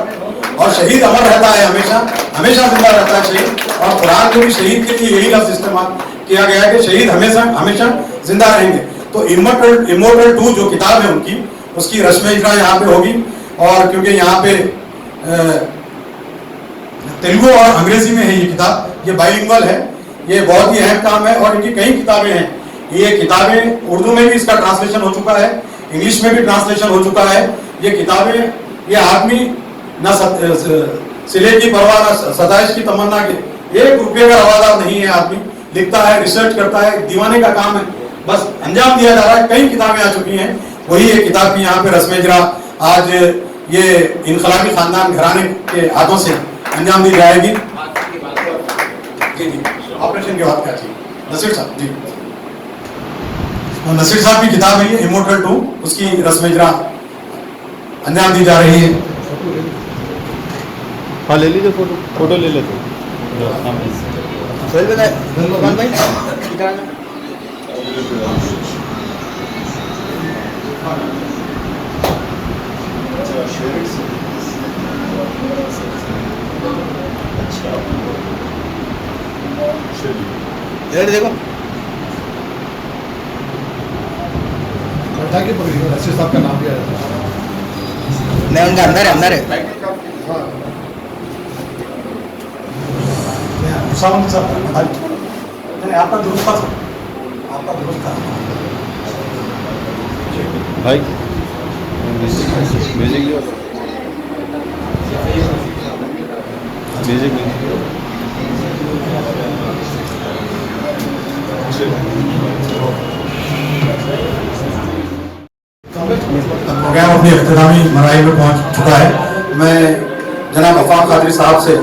और शहीद अमर रहता है, हमेशा हमेशा जिंदा रहता है शहीद। और कुरान में भी शहीद के लिए यही लफ्ज इस्तेमाल किया गया है कि शहीद हमेशा हमेशा जिंदा रहेंगे। तो इमोर्टल 2 जो किताब है उनकी, उसकी रस्म इजरा यहाँ पे होगी। और क्योंकि यहाँ पे तेलुगु और अंग्रेजी में है ये किताब, ये बाइलिंगुअल है, ये बहुत ही अहम काम है। और इनकी कई किताबें हैं, ये किताबें उर्दू में भी इसका ट्रांसलेशन हो चुका है, इंग्लिश में भी ट्रांसलेशन हो चुका है। ये किताबें, ये आदमी न सिले की परवाह न सदाइश की तमन्ना के, 1 रुपये का रवादार नहीं है आदमी। लिखता है, रिसर्च करता है, दीवाने का काम है, बस अंजाम दिया जा रहा है। कई किताबें आ चुकी हैं, वही एक किताब की यहाँ पे रस्म इजरा आज ये इनकलाबी खानदान घराने के हाथों से अंजाम दी जाएगी। जी जी, ऑपरेशन के बाद क्या चाहिए नसीर साहब जी। नसीर साहब की किताब है ये इमोर्टल 2, उसकी रस्म इजरा अंजाम दी जा रही है। हाँ ले लीजिए फोटो, फोटो ले लेते भगवान भाई देखो नसीर साहब का नाम भी आया था। नहीं, उनका अंदर है, अंदर है। आपका दुरुस्त था, आपका दुरुस्त था भाई म्यूजिक प्रोग्राम अपनी इख्तितामी मराहल में पहुंच चुका है। मैं जनाब अफाक कादरी साहब से